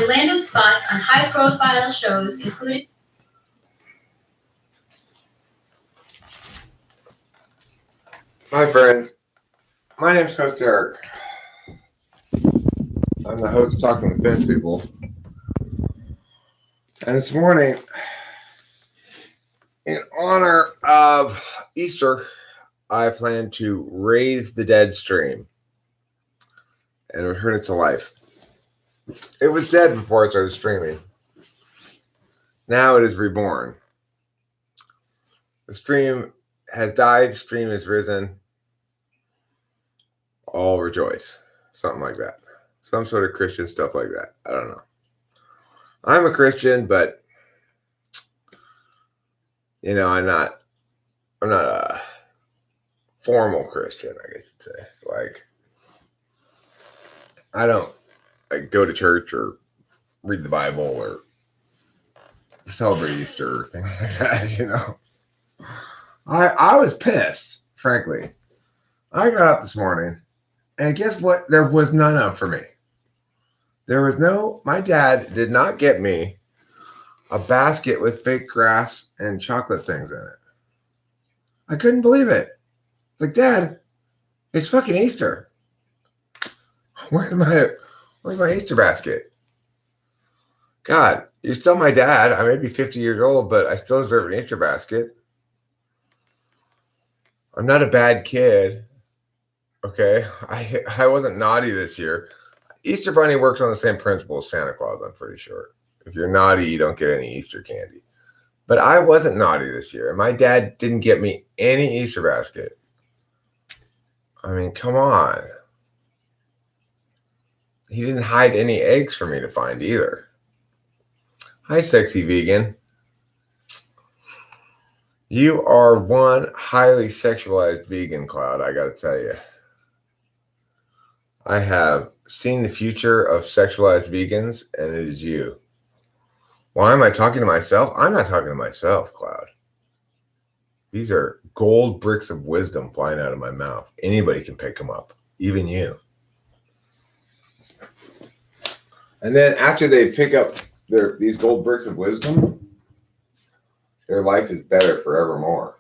I landed spots on high-profile shows, including. Hi, friends. My name's Host Eric. I'm the host of Talking with Finnish People. And this morning, in honor of Easter, I plan to raise the Deadstream and return it to life. It was dead before I started streaming. Now it is reborn. The stream has died, stream has risen. All rejoice. Something like that. Some sort of Christian stuff like that. I don't know. I'm a Christian, but I'm not a formal Christian, I guess you'd say. Like, I don't go to church or read the Bible or celebrate Easter or things like that, I was pissed, frankly. I got up this morning, and guess what? There was none of for me. My dad did not get me a basket with fake grass and chocolate things in it. I couldn't believe it. It's like, Dad, it's fucking Easter. Where's my Easter basket? God, you're still my dad. I may be 50 years old, but I still deserve an Easter basket. I'm not a bad kid. Okay? I wasn't naughty this year. Easter Bunny works on the same principle as Santa Claus, I'm pretty sure. If you're naughty, you don't get any Easter candy. But I wasn't naughty this year, and my dad didn't get me any Easter basket. I mean, come on. He didn't hide any eggs for me to find either. Hi, sexy vegan. You are one highly sexualized vegan, Cloud, I gotta tell you. I have seen the future of sexualized vegans, and it is you. Why am I talking to myself? I'm not talking to myself, Cloud. These are gold bricks of wisdom flying out of my mouth. Anybody can pick them up, even you. And then after they pick up these gold bricks of wisdom, their life is better forevermore.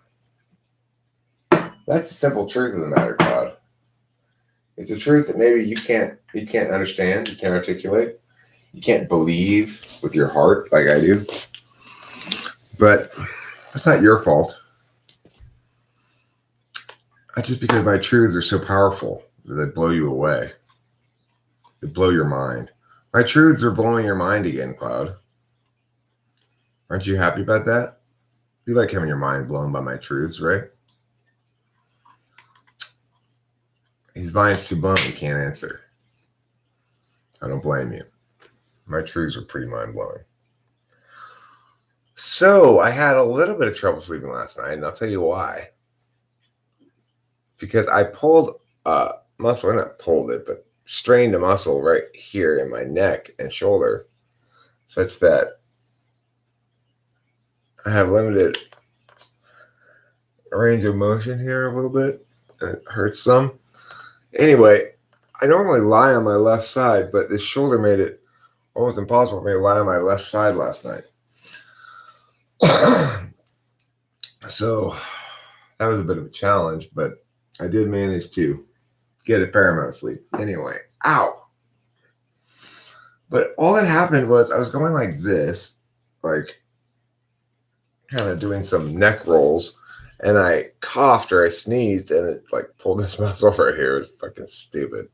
That's the simple truth of the matter, Cloud. It's a truth that maybe you can't understand, you can't articulate, you can't believe with your heart like I do. But that's not your fault. That's just because my truths are so powerful that they blow you away. They blow your mind. My truths are blowing your mind again, Cloud. Aren't you happy about that? You like having your mind blown by my truths, right? His mind's too blown, he can't answer. I don't blame you. My truths are pretty mind-blowing. So, I had a little bit of trouble sleeping last night, and I'll tell you why. Because I pulled a muscle, or not pulled it, but strained a muscle right here in my neck and shoulder, such that I have limited range of motion here a little bit, and it hurts some. Anyway, I normally lie on my left side, but this shoulder made it almost impossible for me to lie on my left side last night. So that was a bit of a challenge, but I did manage to get a fair amount of sleep. Anyway, ow. But all that happened was I was going like this, like kind of doing some neck rolls, and I coughed or I sneezed, and it like pulled this muscle right here. It was fucking stupid.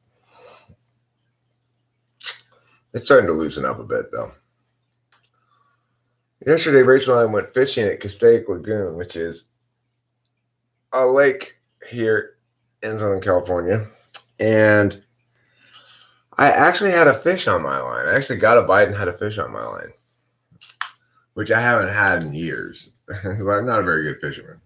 It's starting to loosen up a bit, though. Yesterday, Rachel and I went fishing at Castaic Lagoon, which is a lake here in Southern California. And I actually had a fish on my line. I actually got a bite and had a fish on my line, which I haven't had in years. I'm not a very good fisherman.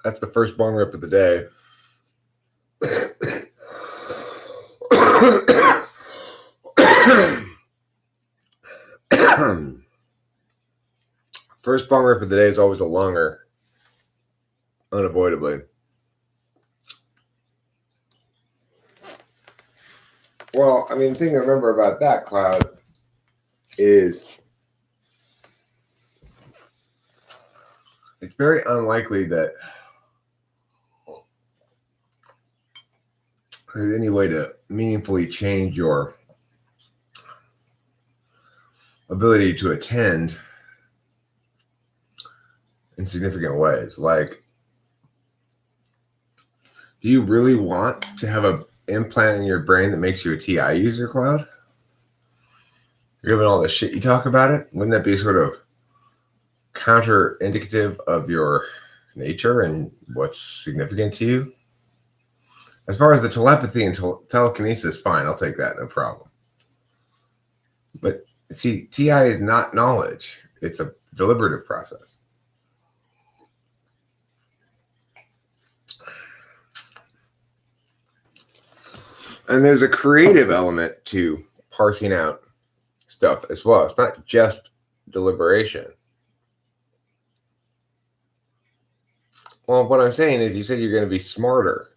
That's the first bong rip of the day. First bong rip of the day is always a longer, unavoidably. Well, I mean, the thing to remember about that, Cloud, is it's very unlikely that there's any way to meaningfully change your ability to attend in significant ways. Like, do you really want to have an implant in your brain that makes you a TI user, Cloud? Given all the shit you talk about it, wouldn't that be sort of counter-indicative of your nature and what's significant to you? As far as the telepathy and telekinesis, fine, I'll take that, no problem. But see, TI is not knowledge. It's a deliberative process. And there's a creative element to parsing out stuff as well. It's not just deliberation. Well, what I'm saying is, you said you're going to be smarter,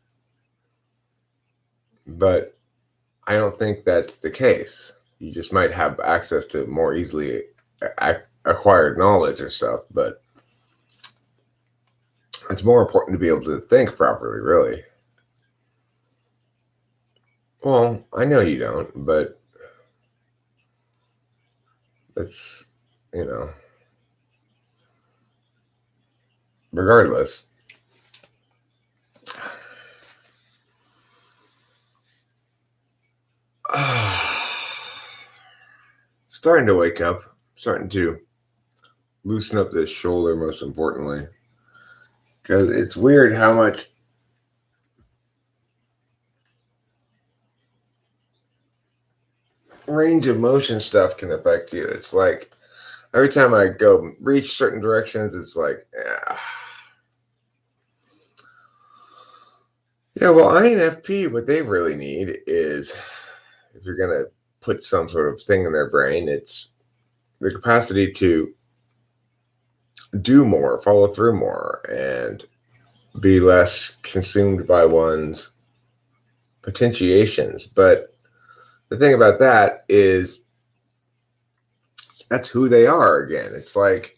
but I don't think that's the case. You just might have access to more easily acquired knowledge or stuff, but it's more important to be able to think properly, really. Well, I know you don't, but it's, regardless. Starting to wake up, starting to loosen up this shoulder, most importantly, because it's weird how much range of motion stuff can affect you. It's like every time I go reach certain directions, it's like, yeah, well, INFP, what they really need is, if you're going to put some sort of thing in their brain, it's the capacity to do more, follow through more, and be less consumed by one's potentiations. But the thing about that is, that's who they are again. It's like,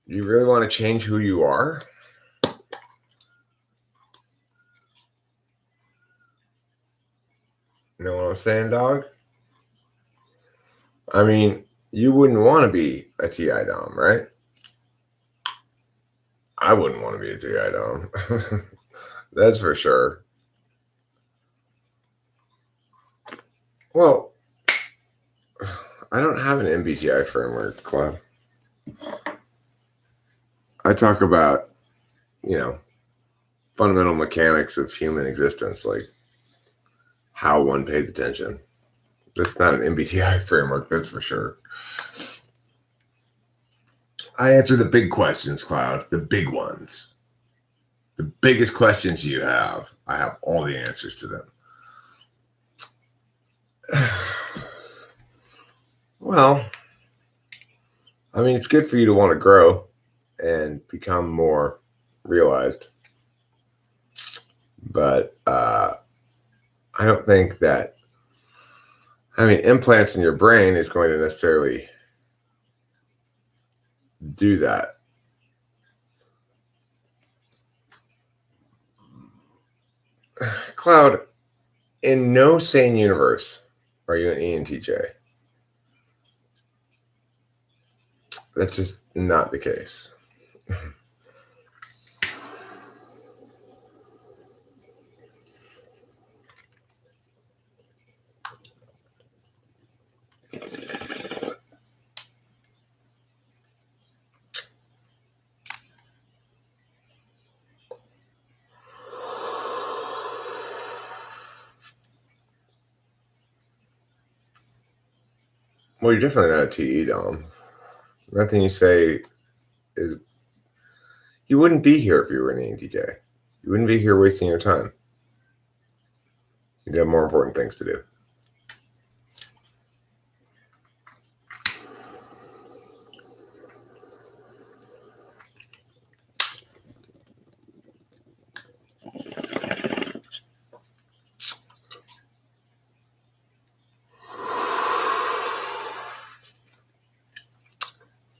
you really want to change who you are? You know what I'm saying, dog? I mean, you wouldn't want to be a TI Dom, right? I wouldn't want to be a TI Dom. That's for sure. Well, I don't have an MBTI framework, Claude. I talk about, fundamental mechanics of human existence, like how one pays attention. That's not an MBTI framework, that's for sure. I answer the big questions, Cloud, the big ones. The biggest questions you have, I have all the answers to them. Well, I mean, it's good for you to want to grow and become more realized. But I don't think that having implants in your brain is going to necessarily do that. Cloud, in no sane universe are you an ENTJ. That's just not the case. Well, you're definitely not a TE Dom. Nothing you say is. You wouldn't be here if you were an ENTJ. You wouldn't be here wasting your time. You'd have more important things to do.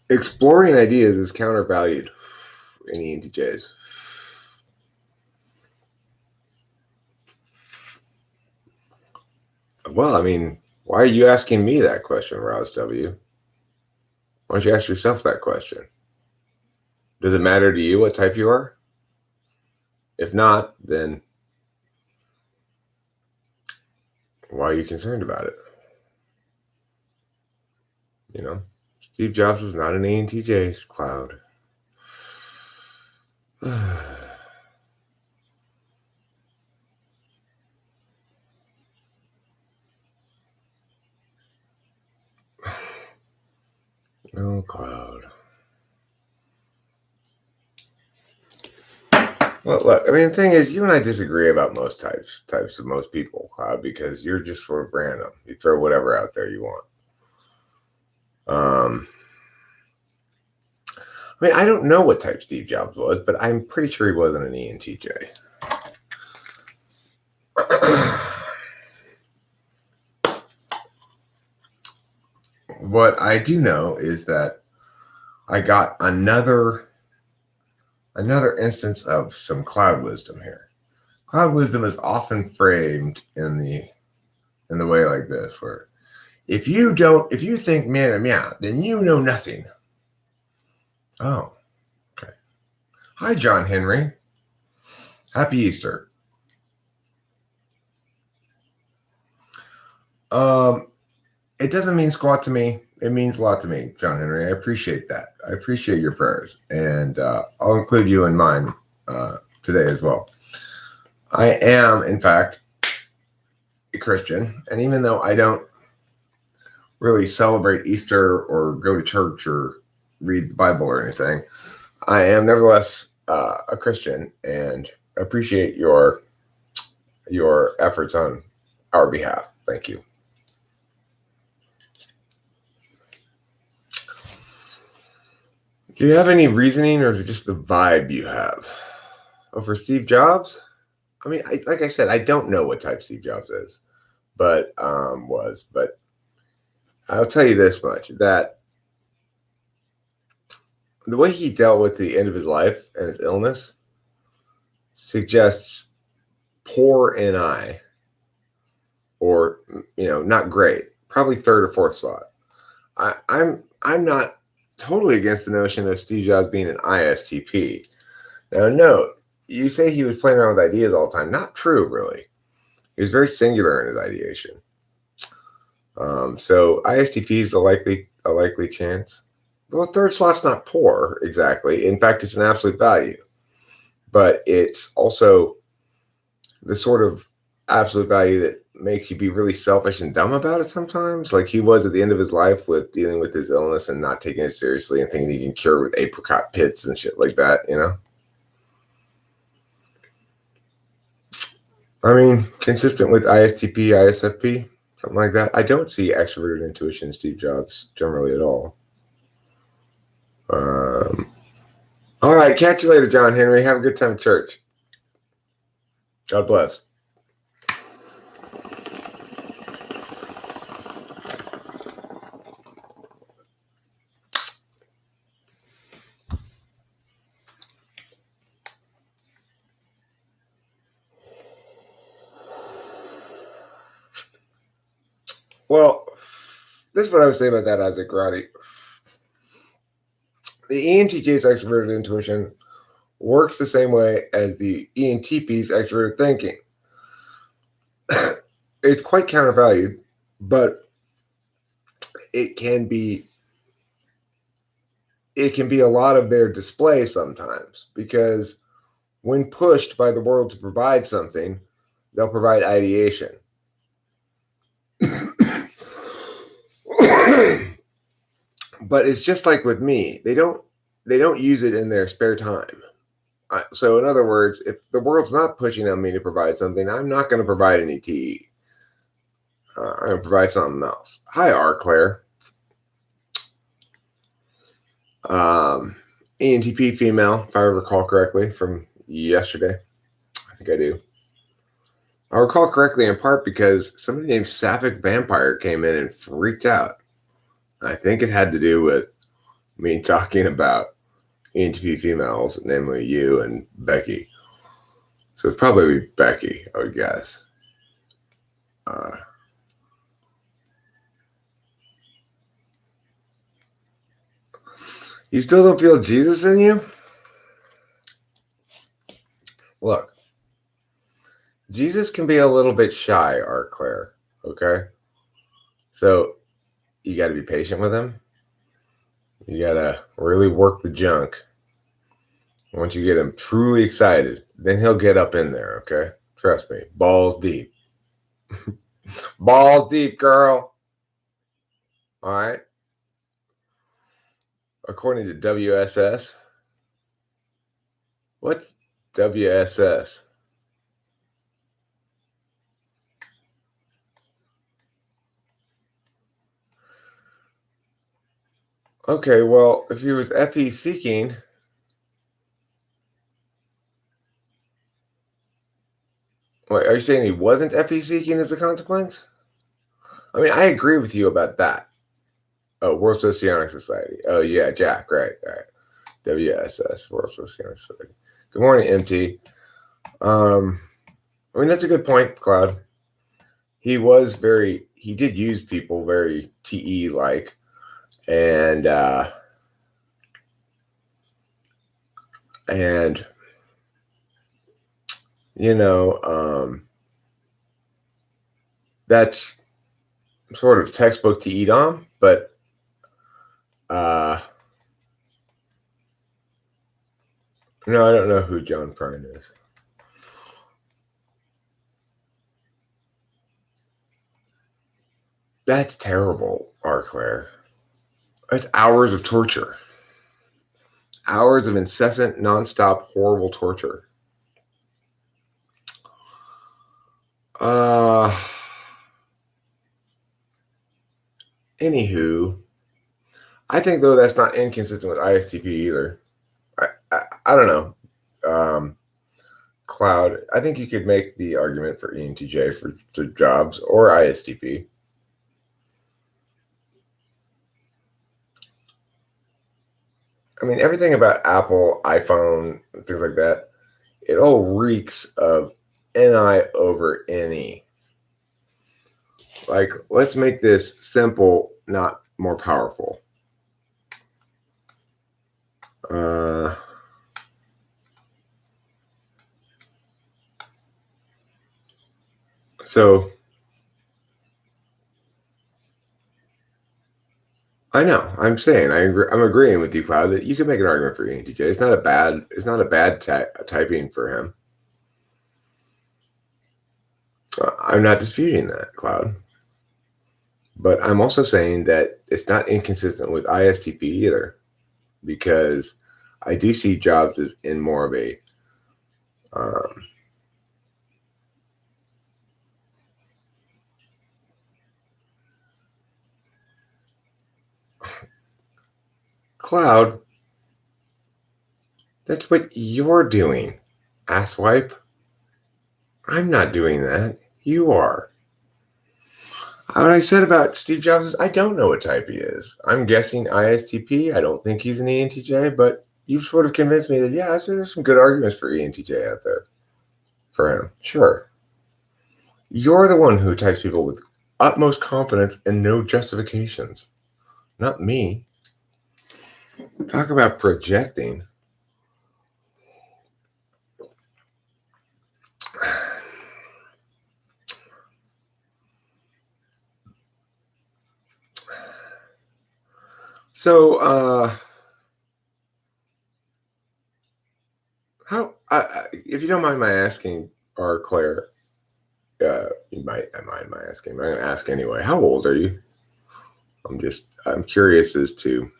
Exploring ideas is countervalued in ENTJs. Well, I mean, why are you asking me that question, Roz W? Why don't you ask yourself that question? Does it matter to you what type you are? If not, then why are you concerned about it? You know, Steve Jobs was not an ENTJ's cloud. No cloud. Well, look, I mean, the thing is, you and I disagree about most types of most people, Cloud, because you're just sort of random. You throw whatever out there you want. I mean, I don't know what type Steve Jobs was, but I'm pretty sure he wasn't an ENTJ. What I do know is that I got another instance of some cloud wisdom here. Cloud wisdom is often framed in the way like this, where if you think meow, then you know nothing. Oh, okay. Hi, John Henry. Happy Easter. It doesn't mean squat to me. It means a lot to me, John Henry. I appreciate that. I appreciate your prayers, and I'll include you in mine today as well. I am, in fact, a Christian, and even though I don't really celebrate Easter or go to church or read the Bible or anything, I am nevertheless a Christian and appreciate your efforts on our behalf. Thank you. Do you have any reasoning, or is it just the vibe you have? Oh, for Steve Jobs? I mean, like I said, I don't know what type Steve Jobs is, but but I'll tell you this much, that the way he dealt with the end of his life and his illness suggests poor NI, or not great, probably third or fourth slot. I'm not totally against the notion of Steve Jobs being an ISTP. Now, note, you say he was playing around with ideas all the time. Not true, really. He was very singular in his ideation. So ISTP is a likely chance. Well, third slot's not poor, exactly. In fact, it's an absolute value. But it's also the sort of absolute value that makes you be really selfish and dumb about it sometimes, like he was at the end of his life with dealing with his illness and not taking it seriously and thinking he can cure with apricot pits and shit like that, I mean, consistent with ISTP, ISFP, something like that. I don't see extroverted intuition in Steve Jobs generally at all. All right, catch you later, John Henry. Have a good time at church. God bless. Well, this is what I would say about that, Isaac Roddy. The ENTJ's extroverted intuition works the same way as the ENTP's extroverted thinking. It's quite countervalued, but it can be a lot of their display sometimes, because when pushed by the world to provide something, they'll provide ideation. But it's just like with me. They don't use it in their spare time. So in other words, if the world's not pushing on me to provide something, I'm not going to provide any TE. I'm going to provide something else. Hi, R. Claire. ENTP female, if I recall correctly, from yesterday. I think I do. I recall correctly in part because somebody named Sapphic Vampire came in and freaked out. I think it had to do with me talking about ENTP females, namely you and Becky. So it's probably Becky, I would guess. You still don't feel Jesus in you? Look, Jesus can be a little bit shy, Art Claire. Okay? So you got to be patient with him. You got to really work the junk. Once you get him truly excited, then he'll get up in there, okay? Trust me. Balls deep. Balls deep, girl. All right? According to WSS. What's WSS? Okay, well, if he was FE seeking, wait, are you saying he wasn't FE seeking as a consequence? I mean, I agree with you about that. Oh, World Socionic Society. Oh, yeah, Jack, right. WSS, World Socionic Society. Good morning, MT. I mean, that's a good point, Cloud. He did use people very TE-like, and you know, that's sort of textbook TE Dom, but no, I don't know who John Prine is. That's terrible, R. Claire. That's hours of torture. Hours of incessant, nonstop, horrible torture. Anywho, I think though that's not inconsistent with ISTP either. I don't know. Cloud, I think you could make the argument for ENTJ for jobs or ISTP. I mean, everything about Apple, iPhone, things like that, it all reeks of NI over NE. Like, let's make this simple, not more powerful. So I know. I'm saying I'm agreeing with you, Cloud, that you can make an argument for ENTJ. It's not a bad typing for him. I'm not disputing that, Cloud. But I'm also saying that it's not inconsistent with ISTP either, because I do see jobs as in more of a Cloud. That's what you're doing, asswipe. I'm not doing that. You are. What I said about Steve Jobs is I don't know what type he is. I'm guessing ISTP. I don't think he's an ENTJ, but you've sort of convinced me that, yeah, there's some good arguments for ENTJ out there for him. Sure. You're the one who types people with utmost confidence and no justifications, not me. Talk about projecting. So, if you don't mind my asking, or Claire, you might mind my asking, but I'm going to ask anyway. How old are you? I'm curious as to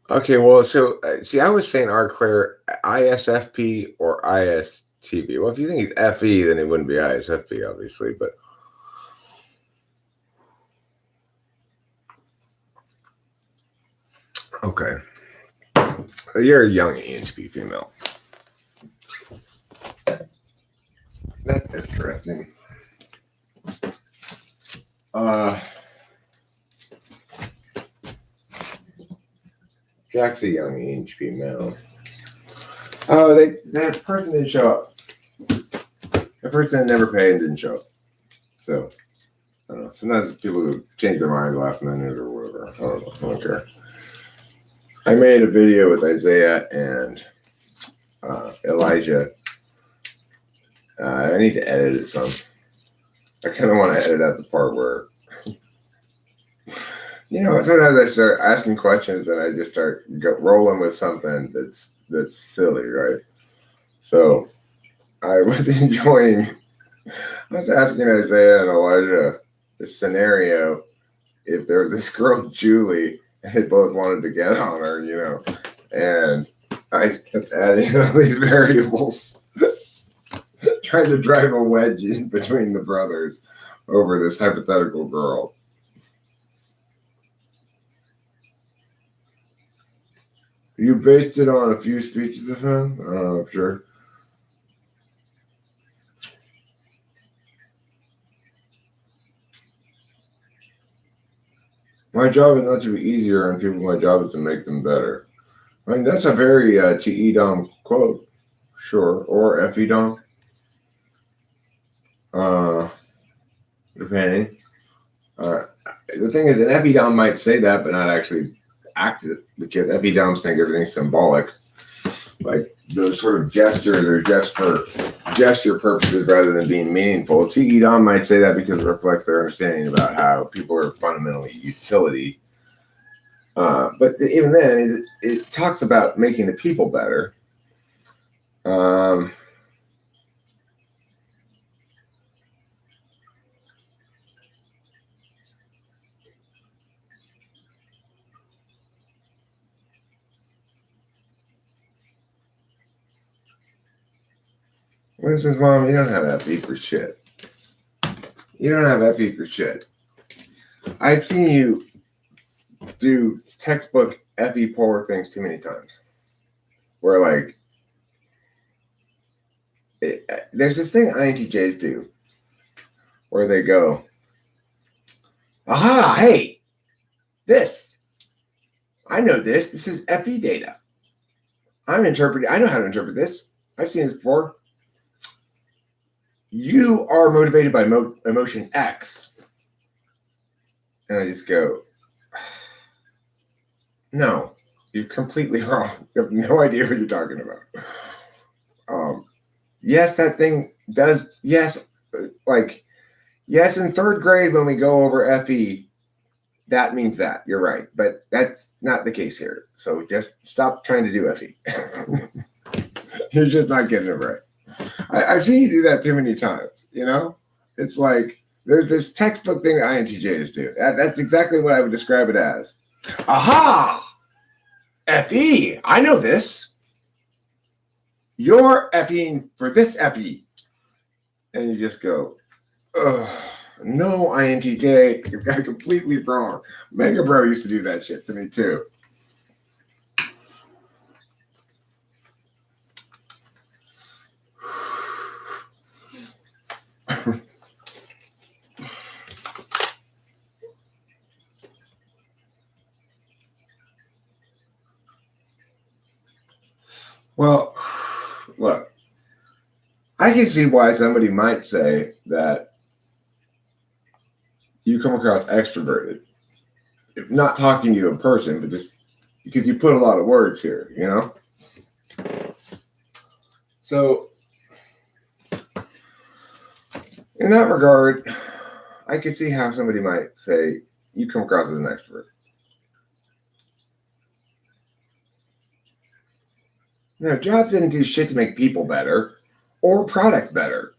Okay, well, so see, I was saying R. Claire ISFP or ISTP. Well, if you think he's FE, then it wouldn't be ISFP, obviously. But okay, you're a young ENTP female. That's interesting. Jack's a young ENTP male. Oh, that person didn't show up. The person never paid and didn't show up. So I don't know. Sometimes people who change their mind last minute or whatever. I don't know. I don't care. I made a video with Isaiah and Elijah. I need to edit it some. I kind of want to edit out the part where, sometimes I start asking questions and I just start rolling with something that's silly, right? So I was I was asking Isaiah and Elijah this scenario if there was this girl, Julie, and they both wanted to get on her, and I kept adding all these variables, trying to drive a wedge in between the brothers over this hypothetical girl. You based it on a few speeches of him? Sure. My job is not to be easier on people. My job is to make them better. I mean, that's a very T.E. Dom quote. Sure. Or F.E. Dom. Depending. The thing is, an F.E. Dom might say that, but not actually act it, because F.E. Doms think everything's symbolic. Like those sort of gestures are just for gesture purposes rather than being meaningful. T.E. Dom might say that because it reflects their understanding about how people are fundamentally utility. But even then, it talks about making the people better. What says, Mom, you don't have FE for shit. You don't have FE for shit. I've seen you do textbook FE polar things too many times. Where, like, there's this thing INTJs do where they go, aha, hey, this. I know this. This is FE data. I know how to interpret this. I've seen this before. You are motivated by emotion X. And I just go, no, you're completely wrong. You have no idea what you're talking about. Yes, that thing does. Yes, yes, in third grade when we go over FE, that means that. You're right. But that's not the case here. So just stop trying to do FE. You're just not getting it right. I've seen you do that too many times, It's like there's this textbook thing that INTJs do. That's exactly what I would describe it as. Aha! FE, I know this. You're FEing for this FE. And you just go, ugh, no, INTJ, you got it completely wrong. Mega Bro used to do that shit to me too. Well, look, I can see why somebody might say that you come across extroverted. If not talking to you in person, but just because you put a lot of words here, So, in that regard, I could see how somebody might say you come across as an extrovert. Now, Jobs didn't do shit to make people better or product better.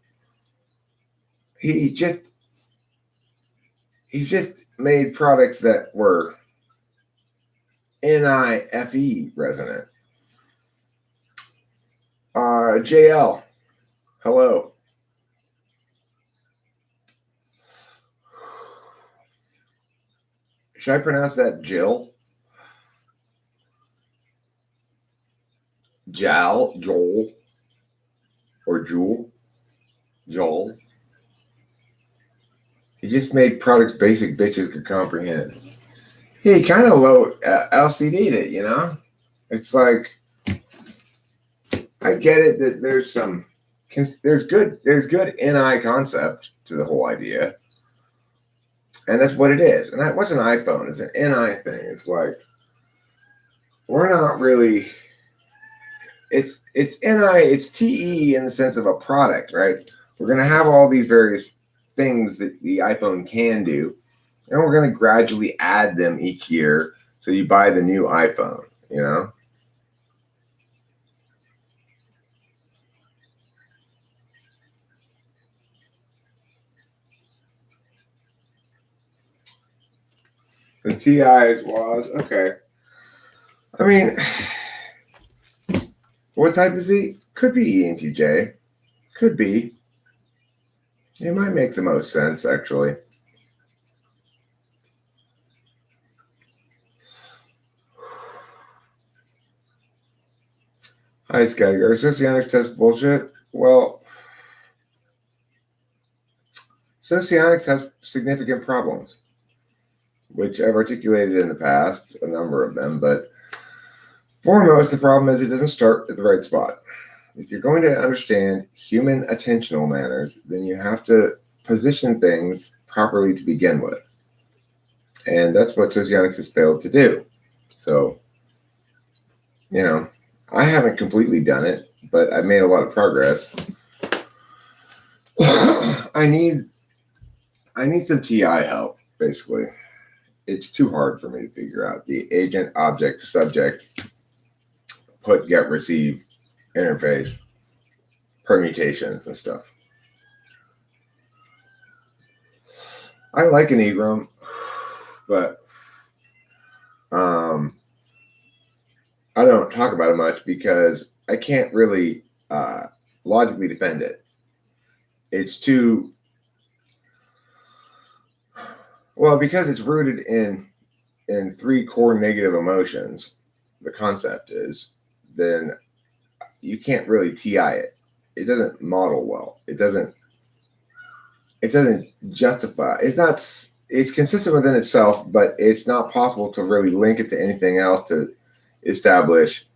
He just made products that were NIFE resonant. JL, hello. Should I pronounce that Jill? Joel, or Jewel? Joel. He just made products basic bitches could comprehend. He kind of low LCD'd it, you know? It's like, I get it that there's good NI concept to the whole idea. And that's what it is. And what's an iPhone? It's an NI thing. It's like, we're not really, it's NI, it's TE in the sense of a product, right? We're going to have all these various things that the iPhone can do, and we're going to gradually add them each year. So you buy the new iPhone, you know? The TIs was, okay. I mean, what type is he? Could be ENTJ. Could be. It might make the most sense, actually. Hi, Sky. Are socionics tests bullshit? Well, socionics has significant problems, which I've articulated in the past, a number of them, but foremost, the problem is it doesn't start at the right spot. If you're going to understand human attentional manners, then you have to position things properly to begin with. And that's what socionics has failed to do. So, you know, I haven't completely done it, but I've made a lot of progress. I need some TI help, basically. It's too hard for me to figure out the agent, object, subject, put, get, receive, interface, permutations and stuff. I like an Enneagram, but I don't talk about it much because I can't really logically defend it. It's too well because it's rooted in three core negative emotions. The concept is, then you can't really TI it. It doesn't model well. It doesn't justify. It's consistent within itself, but it's not possible to really link it to anything else to establish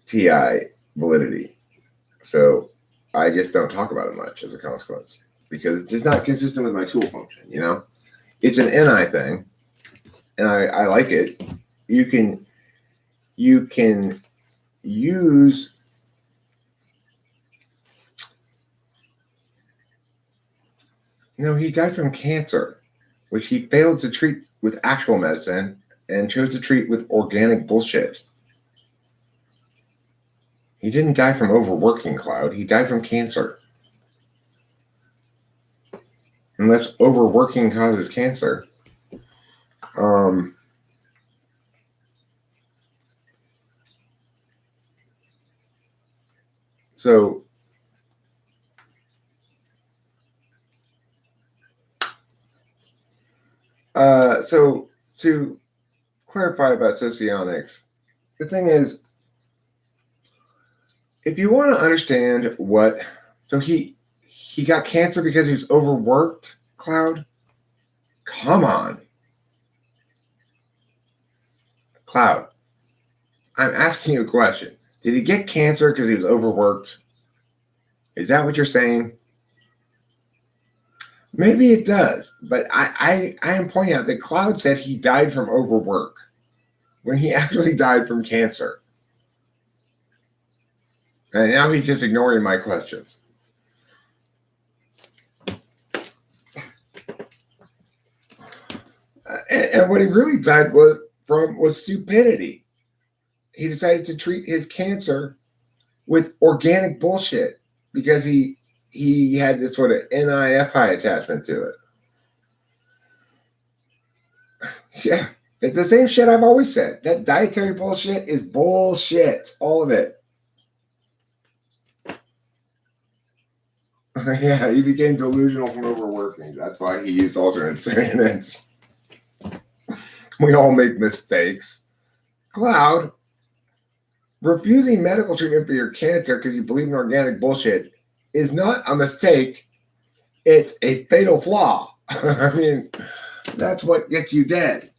TI validity. So I just don't talk about it much as a consequence because it's not consistent with my tool function, you know? It's an NI thing, and I like it. You can use he died from cancer, which he failed to treat with actual medicine and chose to treat with organic bullshit. He didn't die from overworking, Cloud. He died from cancer. Unless overworking causes cancer. So to clarify about socionics, the thing is, if you want to understand so he got cancer because he was overworked, Cloud? Come on. Cloud, I'm asking you a question. Did he get cancer because he was overworked? Is that what you're saying? Maybe it does, but I am pointing out that Cloud said he died from overwork when he actually died from cancer. And now he's just ignoring my questions. And what he really died was stupidity. He decided to treat his cancer with organic bullshit because he had this sort of NIFI attachment to it. Yeah. It's the same shit I've always said. That dietary bullshit is bullshit. All of it. Yeah, he became delusional from overworking. That's why he used alternate variants. We all make mistakes. Cloud, refusing medical treatment for your cancer because you believe in organic bullshit is not a mistake. It's a fatal flaw. I mean, that's what gets you dead.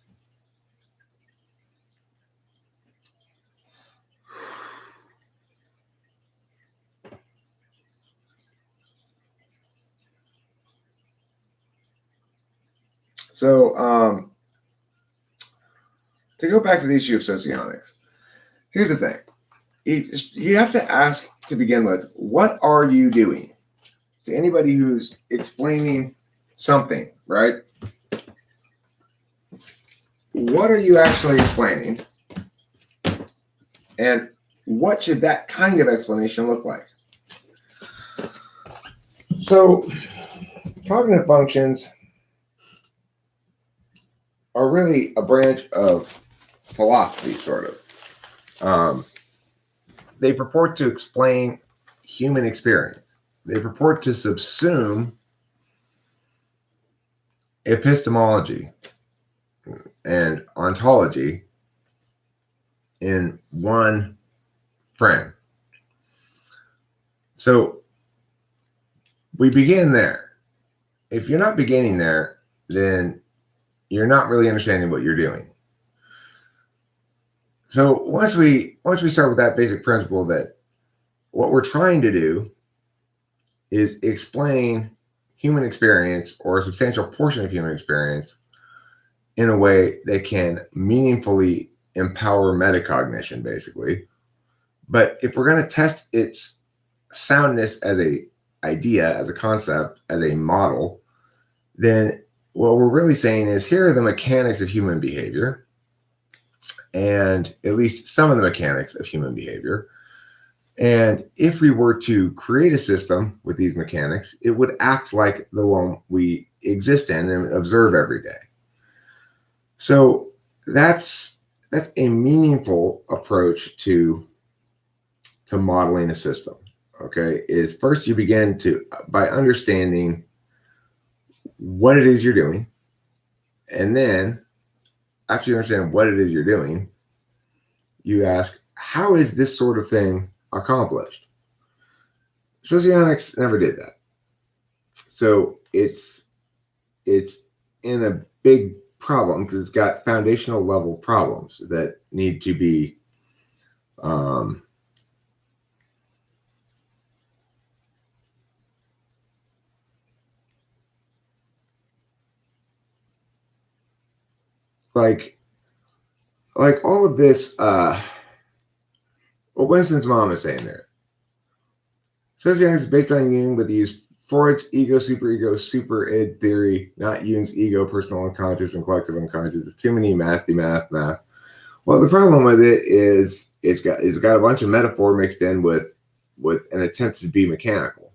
So, to go back to the issue of socionics, here's the thing. You have to ask to begin with, what are you doing? To anybody who's explaining something, right? What are you actually explaining? And what should that kind of explanation look like? So, cognitive functions are really a branch of philosophy, sort of. They purport to explain human experience. They purport to subsume epistemology and ontology in one frame. So we begin there. If you're not beginning there, then you're not really understanding what you're doing. So once we start with that basic principle that what we're trying to do is explain human experience or a substantial portion of human experience in a way that can meaningfully empower metacognition, basically. But if we're going to test its soundness as a idea, as a concept, as a model, then what we're really saying is here are the mechanics of human behavior, and at least some of the mechanics of human behavior. And if we were to create a system with these mechanics, it would act like the one we exist in and observe every day. So that's a meaningful approach to modeling a system. Okay, is first you begin by understanding what it is you're doing, and then after you understand what it is you're doing, you ask, how is this sort of thing accomplished? Socionics never did that. So it's in a big problem because it's got foundational level problems that need to be like all of this what Winston's mom is saying there. Socionics is based on Jung, but they use Freud's ego, superego, super id theory, not Jung's ego, personal unconscious, and collective unconscious. It's too many math. Well, the problem with it is it's got a bunch of metaphor mixed in with an attempt to be mechanical,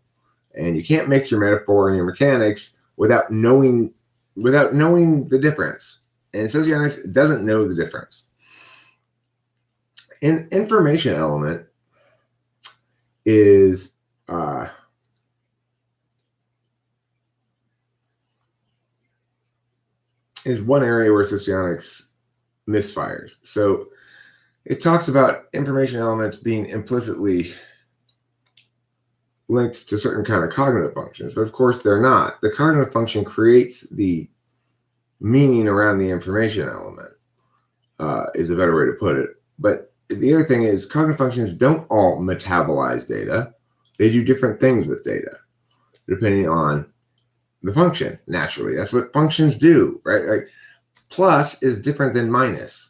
and you can't mix your metaphor and your mechanics without knowing the difference. And socionics doesn't know the difference. An information element is one area where socionics misfires. So it talks about information elements being implicitly linked to certain kind of cognitive functions, but of course they're not. The cognitive function creates the meaning around the information element, is a better way to put it. But the other thing is cognitive functions don't all metabolize data. They do different things with data, depending on the function. Naturally, that's what functions do, right? Like plus is different than minus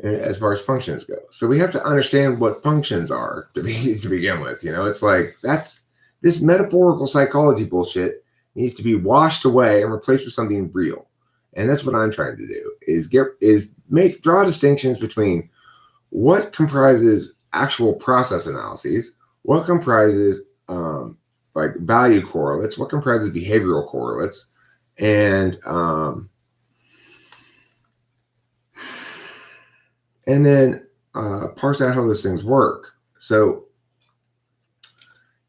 as far as functions go. So we have to understand what functions are to begin with. You know, it's like this metaphorical psychology bullshit needs to be washed away and replaced with something real. And that's what I'm trying to do is draw distinctions between what comprises actual process analyses, what comprises like value correlates, what comprises behavioral correlates, and and then parse out how those things work. So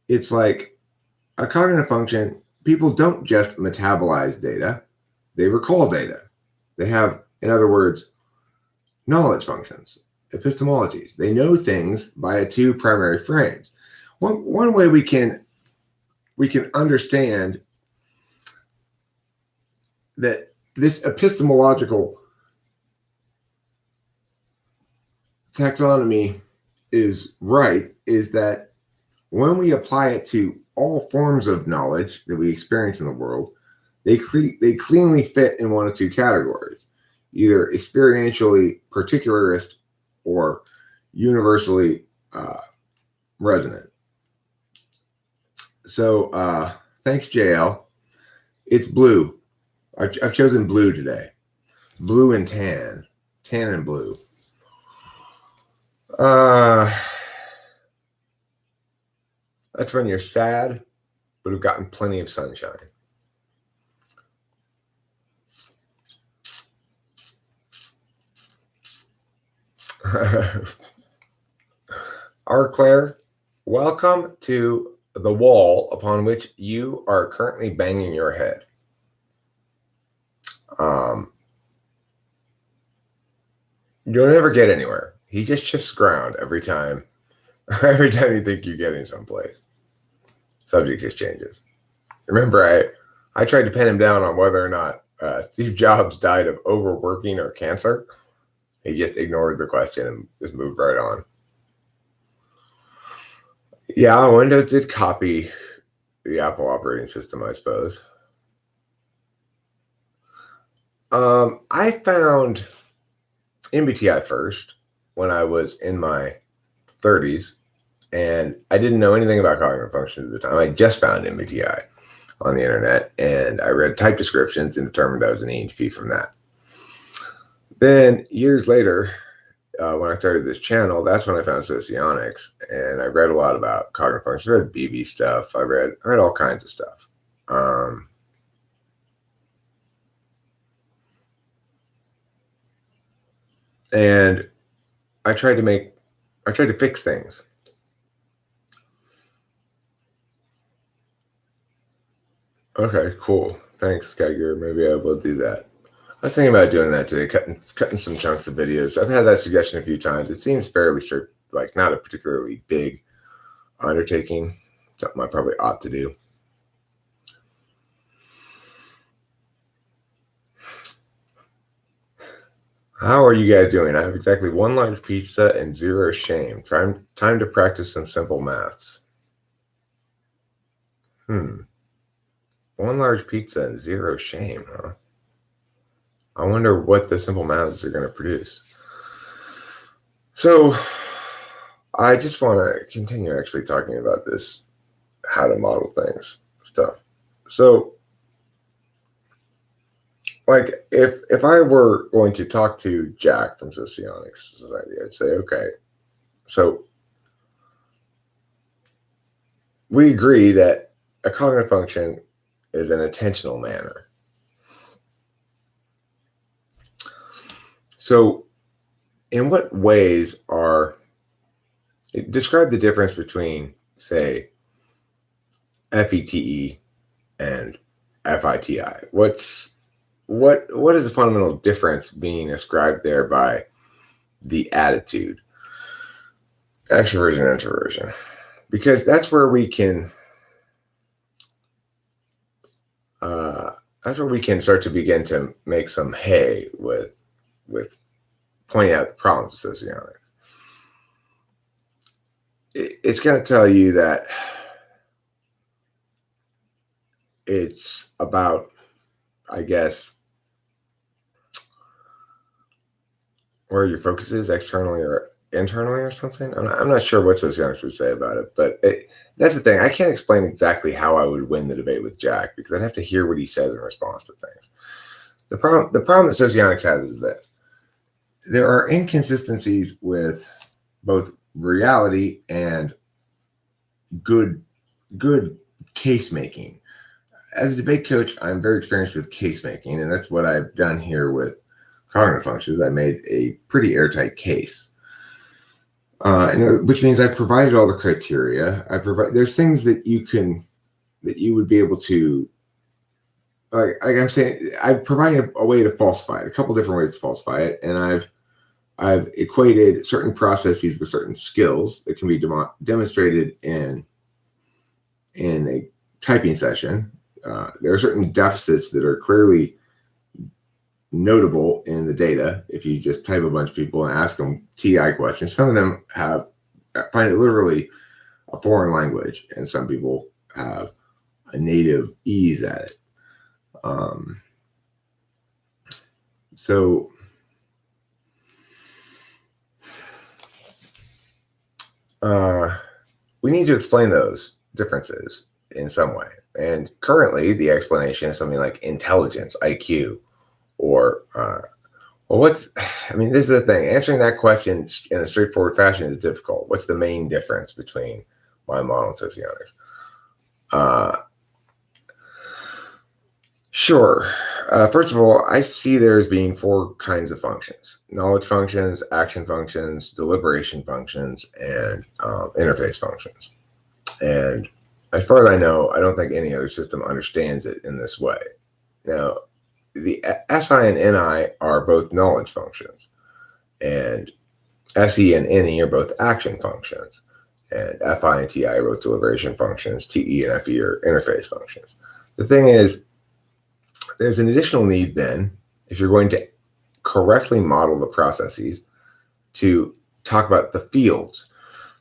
it's like a cognitive function. People don't just metabolize data, they recall data. They have, in other words, knowledge functions, epistemologies. They know things by two primary frames. One way we can understand that this epistemological taxonomy is right is that when we apply it to all forms of knowledge that we experience in the world, they cleanly fit in one of two categories, either experientially particularist or universally resonant. So thanks, JL. It's blue. I've chosen blue today. Blue and tan. Tan and blue. That's when you're sad, but have gotten plenty of sunshine. R. Claire, welcome to the wall upon which you are currently banging your head. You'll never get anywhere. He just shifts ground every time you think you're getting someplace. Subject just changes. Remember, I tried to pin him down on whether or not Steve Jobs died of overworking or cancer. He just ignored the question and just moved right on. Yeah, Windows did copy the Apple operating system, I suppose. I found MBTI first when I was in my 30s, and I didn't know anything about cognitive functions at the time. I just found MBTI on the internet, and I read type descriptions and determined I was an ENTP from that. Then years later, when I started this channel, that's when I found socionics, and I read a lot about cognitive functions. I read BB stuff. I read all kinds of stuff. And I tried to fix things. Okay, cool. Thanks, Geiger. Maybe I will do that. I was thinking about doing that today, cutting some chunks of videos. I've had that suggestion a few times. It seems fairly strict, like not a particularly big undertaking. Something I probably ought to do. How are you guys doing? I have exactly one large pizza and zero shame. Time to practice some simple maths. One large pizza and zero shame, huh? I wonder what the simple maths are going to produce. So I just want to continue actually talking about this, how to model things stuff. So like if I were going to talk to Jack from Socionics Society, I'd say, okay, so we agree that a cognitive function is an attentional manner. So in what ways describe the difference between, say, FETE and FITI? What is the fundamental difference being ascribed there by the attitude, extroversion, introversion? Because that's where we can start to begin to make some hay with pointing out the problems of socionics. It's going to tell you that it's about, I guess, where your focus is, externally or internally or something. I'm not sure what socionics would say about it, but that's the thing. I can't explain exactly how I would win the debate with Jack because I'd have to hear what he says in response to things. The problem that socionics has is this. There are inconsistencies with both reality and good case making. As a debate coach, I'm very experienced with case making, and that's what I've done here with cognitive functions, I made a pretty airtight case. Which means I've provided all the criteria. There's things that you would be able to, like I'm saying, I've provided a way to falsify it, a couple different ways to falsify it, and I've equated certain processes with certain skills that can be demonstrated in a typing session. There are certain deficits that are clearly notable in the data. If you just type a bunch of people and ask them TI questions, some of them find it literally a foreign language, and some people have a native ease at it. So we need to explain those differences in some way. And currently, the explanation is something like intelligence, IQ, or this is the thing. Answering that question in a straightforward fashion is difficult. What's the main difference between my model and socionics? Sure. First of all, I see there as being four kinds of functions: knowledge functions, action functions, deliberation functions, and interface functions. And as far as I know, I don't think any other system understands it in this way. Now, the SI and NI are both knowledge functions, and SE and NE are both action functions, and FI and TI are both deliberation functions. TE and FE are interface functions. The thing is, there's an additional need then, if you're going to correctly model the processes, to talk about the fields.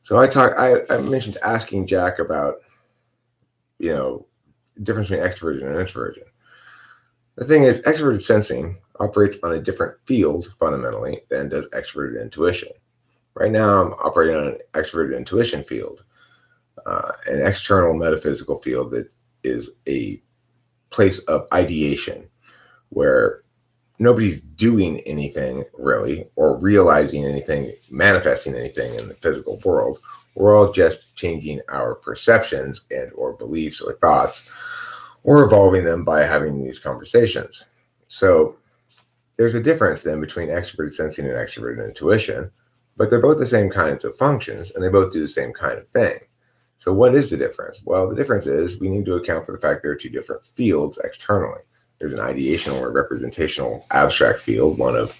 So I mentioned asking Jack about, difference between extroversion and introversion. The thing is, extroverted sensing operates on a different field fundamentally than does extroverted intuition. Right now, I'm operating on an extroverted intuition field, an external metaphysical field that is a place of ideation where nobody's doing anything really, or realizing anything, manifesting anything in the physical world. We're all just changing our perceptions and or beliefs or thoughts, or evolving them by having these conversations. So there's a difference then between extroverted sensing and extroverted intuition, but they're both the same kinds of functions and they both do the same kind of thing. So what is the difference? Well, the difference is we need to account for the fact there are two different fields externally. There's an ideational or representational abstract field, one of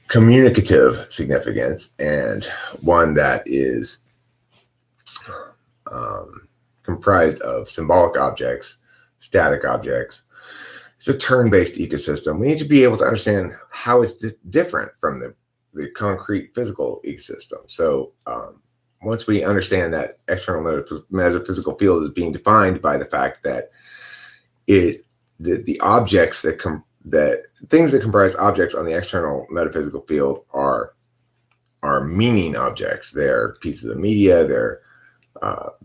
communicative significance, and one that is comprised of symbolic objects, static objects. It's a turn-based ecosystem. We need to be able to understand how it's different from the concrete physical ecosystem. So once we understand that external metaphysical field is being defined by the fact that the objects that things that comprise objects on the external metaphysical field are meaning objects. They're pieces of media. They're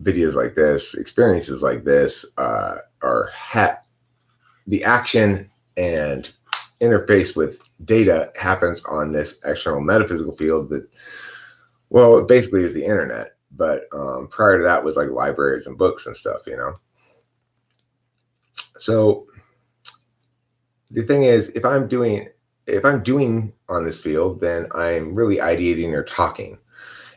videos like this, experiences like this, the action and interface with data happens on this external metaphysical field that, well, it basically is the internet. But prior to that was like libraries and books and stuff, So the thing is, if I'm doing on this field, then I'm really ideating or talking.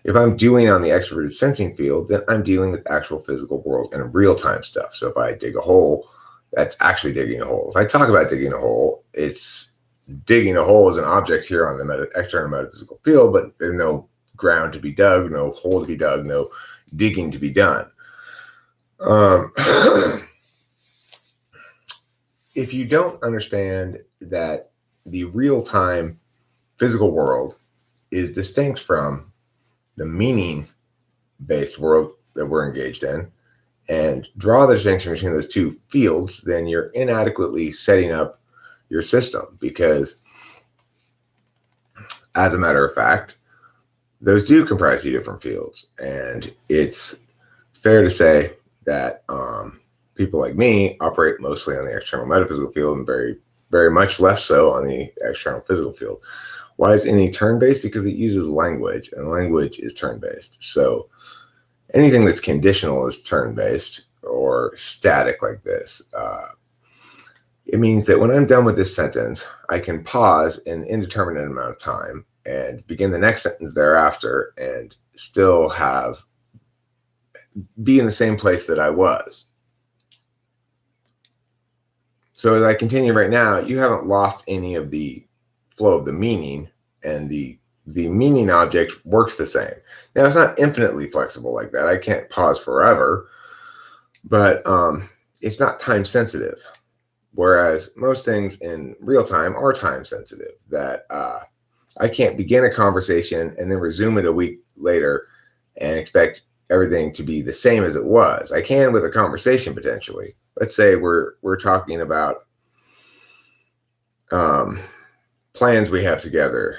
If I'm doing on the extroverted sensing field, then I'm dealing with actual physical world and real-time stuff. So if I dig a hole, that's actually digging a hole. If I talk about digging a hole, it's digging a hole as an object here on the external metaphysical field, but there's no ground to be dug, no hole to be dug, no digging to be done. If you don't understand that the real-time physical world is distinct from the meaning-based world that we're engaged in, and draw the distinction between those two fields, then you're inadequately setting up your system, because as a matter of fact, those do comprise two different fields. And it's fair to say that people like me operate mostly on the external metaphysical field and very, very much less so on the external physical field. Why is NE turn-based? Because it uses language, and language is turn-based. So anything that's conditional is turn-based or static like this. It means that when I'm done with this sentence, I can pause an indeterminate amount of time and begin the next sentence thereafter and still be in the same place that I was. So as I continue right now, you haven't lost any of the flow of the meaning, and the meaning object works the same. Now, it's not infinitely flexible like that. I can't pause forever, but it's not time sensitive. Whereas most things in real time are time sensitive, that I can't begin a conversation and then resume it a week later and expect everything to be the same as it was. I can with a conversation potentially. Let's say we're talking about plans we have together,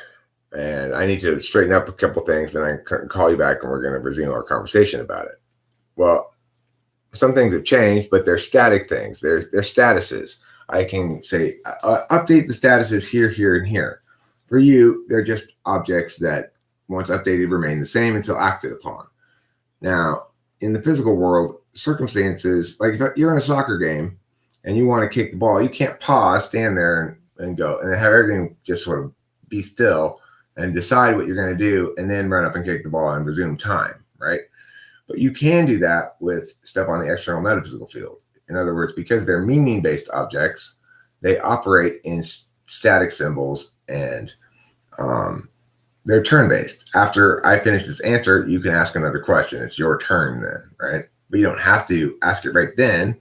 and I need to straighten up a couple things, then I can call you back and we're going to resume our conversation about it. Well, some things have changed, but they're static things. They're statuses. I can say, update the statuses here, here, and here. For you, they're just objects that once updated remain the same until acted upon. Now, in the physical world, circumstances, like if you're in a soccer game and you want to kick the ball, you can't pause, stand there and go, and then have everything just sort of be still and decide what you're going to do and then run up and kick the ball and resume time, right? But you can do that with stuff on the external metaphysical field. In other words, because they're meaning-based objects, they operate in static symbols, and they're turn-based. After I finish this answer, you can ask another question. It's your turn then, right? But you don't have to ask it right then,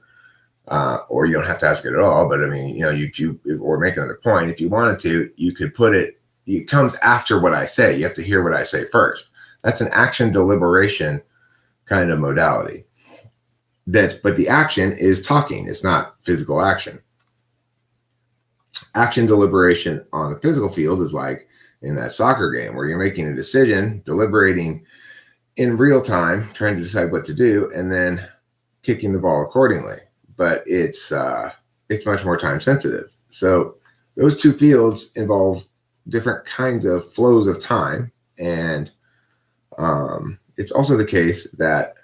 or you don't have to ask it at all. But I mean, you or make another point. If you wanted to, you could put it. It comes after what I say. You have to hear what I say first. That's an action deliberation kind of modality. But the action is talking. It's not physical action. Action deliberation on the physical field is like in that soccer game where you're making a decision, deliberating in real time, trying to decide what to do, and then kicking the ball accordingly. But it's much more time sensitive. So those two fields involve different kinds of flows of time, and it's also the case that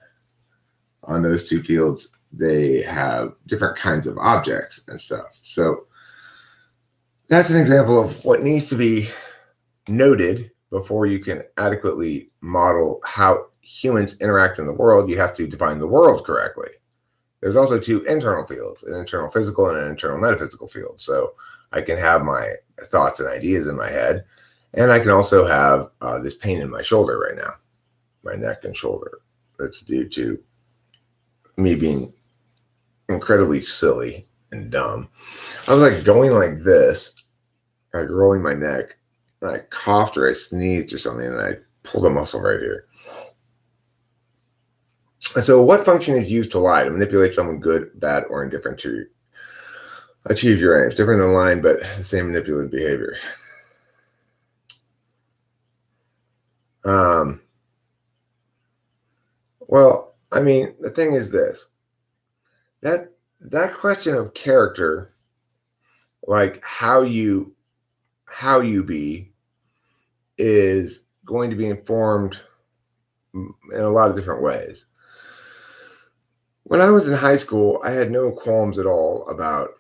on those two fields, they have different kinds of objects and stuff. So that's an example of what needs to be noted before you can adequately model how humans interact in the world. You have to define the world correctly. There's also two internal fields, an internal physical and an internal metaphysical field. So I can have my thoughts and ideas in my head, and I can also have this pain in my shoulder right now, my neck and shoulder. That's due to me being incredibly silly and dumb. I was like going like this, like rolling my neck, and I coughed or I sneezed or something, and I pulled a muscle right here. And so what function is used to lie? To manipulate someone good, bad, or indifferent to achieve your aims. Different than lying, but the same manipulative behavior. Well, I mean, the thing is this, that question of character, like how you be, is going to be informed in a lot of different ways. When I was in high school, I had no qualms at all about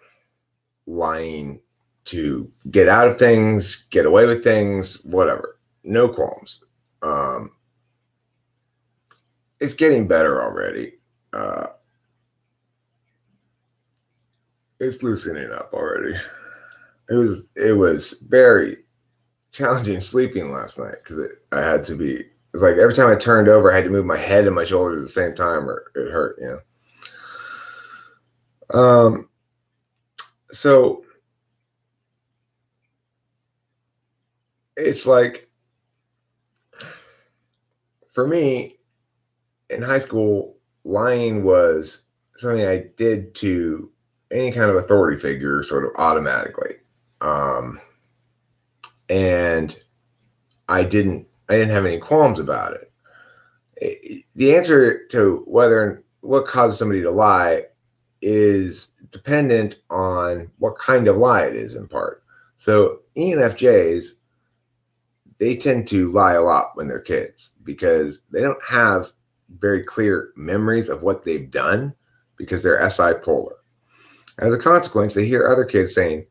lying to get out of things, get away with things, whatever. No qualms. It's getting better already. It's loosening up already. It was very challenging sleeping last night because I had to be. It's like every time I turned over, I had to move my head and my shoulders at the same time, or it hurt. So it's like, for me in high school, lying was something I did to any kind of authority figure sort of automatically. And I didn't have any qualms about it. The answer to what causes somebody to lie is dependent on what kind of lie it is in part. So ENFJs, they tend to lie a lot when they're kids because they don't have very clear memories of what they've done because they're SI polar. As a consequence, they hear other kids saying,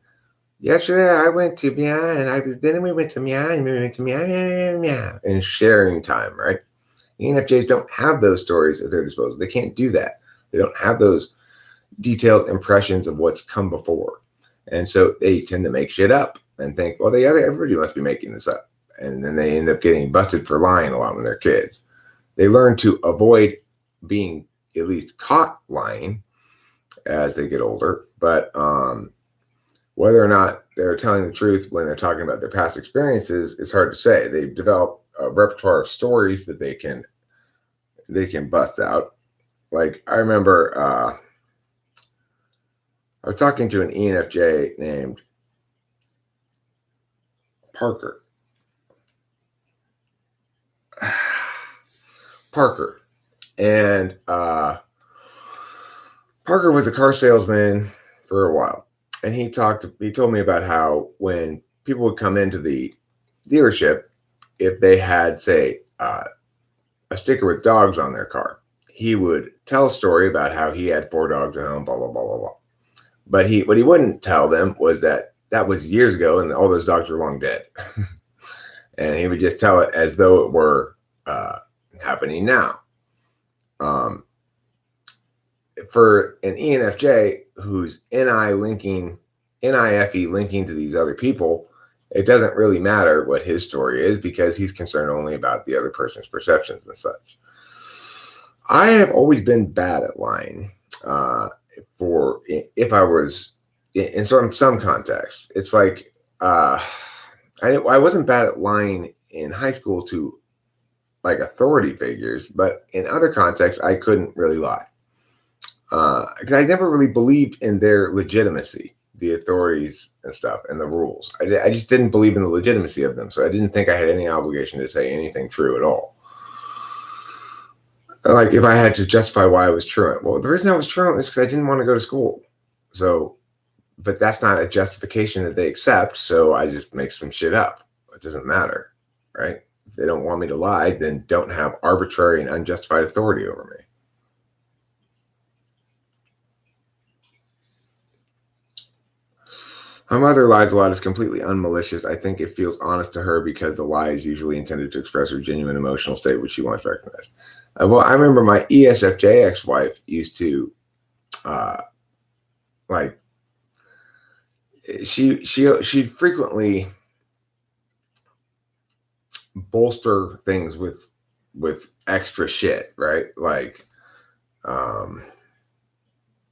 yesterday I went to meow, and then we went to meow, and we went to meow, meow, meow, meow, and sharing time, right? ENFJs don't have those stories at their disposal. They can't do that. They don't have those detailed impressions of what's come before. And so they tend to make shit up and think, well, everybody must be making this up. And then they end up getting busted for lying a lot when they're kids. They learn to avoid being at least caught lying as they get older. But whether or not they're telling the truth when they're talking about their past experiences is hard to say. They've developed a repertoire of stories that they can bust out. Like I remember I was talking to an ENFJ named Parker. And Parker was a car salesman for a while. And he told me about how when people would come into the dealership, if they had, say, a sticker with dogs on their car, he would tell a story about how he had 4 dogs at home, blah, blah, blah, blah, blah. But what he wouldn't tell them was that was years ago and all those dogs are long dead. And he would just tell it as though it were happening now. For an ENFJ who's NIFE linking to these other people, it doesn't really matter what his story is because he's concerned only about the other person's perceptions and such. I have always been bad at lying. If I was in some context, it's like I wasn't bad at lying in high school to like authority figures, but in other contexts, I couldn't really lie. Because I never really believed in their legitimacy, the authorities and stuff, and the rules. I just didn't believe in the legitimacy of them, so I didn't think I had any obligation to say anything true at all. Like if I had to justify why I was truant, well, the reason I was truant is because I didn't want to go to school. So, but that's not a justification that they accept, so I just make some shit up. It doesn't matter, right? If they don't want me to lie, then don't have arbitrary and unjustified authority over me. My mother lies a lot is completely unmalicious. I think it feels honest to her because the lie is usually intended to express her genuine emotional state, which she wants recognized. Well, I remember my ESFJ ex-wife used to, she'd frequently bolster things with extra shit, right? Like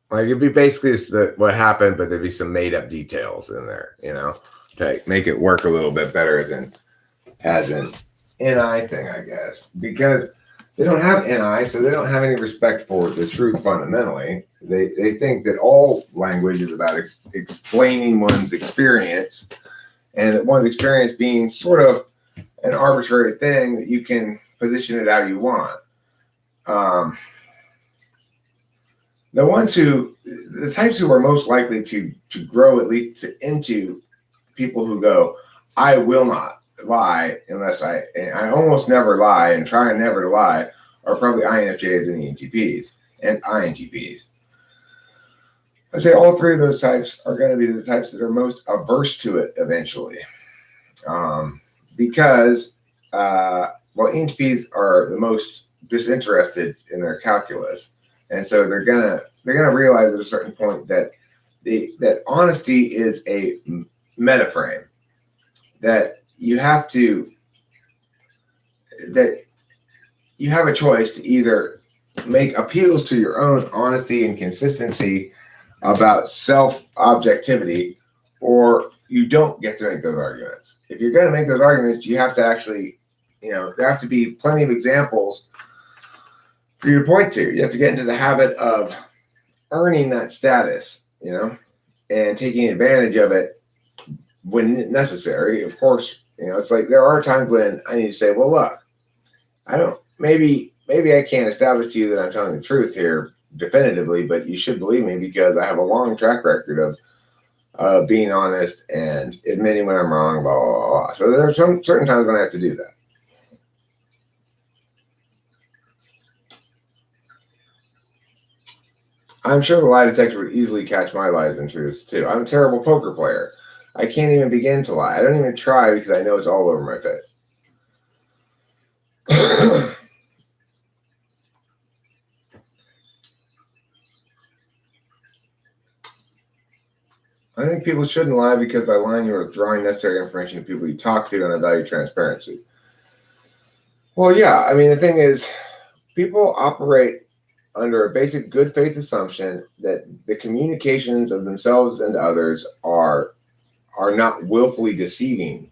it'd be basically what happened, but there'd be some made up details in there, to make it work a little bit better as an NI thing, I guess, because they don't have NI, so they don't have any respect for the truth fundamentally. They think that all language is about explaining one's experience, and that one's experience being sort of an arbitrary thing that you can position it how you want. The types who are most likely to grow at least into people who go, I will not lie unless I almost never lie and try never to lie, are probably INFJs and ENTPs and INTPs. I say all 3 of those types are going to be the types that are most averse to it eventually. Because ENTPs are the most disinterested in their calculus. And so they're gonna realize at a certain point that that honesty is a metaframe, that you have a choice to either make appeals to your own honesty and consistency about self-objectivity, or you don't get to make those arguments. If you're going to make those arguments, you have to actually, there have to be plenty of examples for you to point to. You have to get into the habit of earning that status, and taking advantage of it when necessary. Of course, it's like there are times when I need to say, well, look, maybe I can't establish to you that I'm telling the truth here definitively, but you should believe me because I have a long track record of being honest and admitting when I'm wrong, blah, blah, blah. So there are some certain times when I have to do that. I'm sure the lie detector would easily catch my lies and truths too. I'm a terrible poker player. I can't even begin to lie. I don't even try because I know it's all over my face. I think people shouldn't lie because by lying you are withdrawing necessary information to people you talk to and I value transparency. Well, yeah, I mean, the thing is, people operate under a basic good faith assumption that the communications of themselves and others are not willfully deceiving.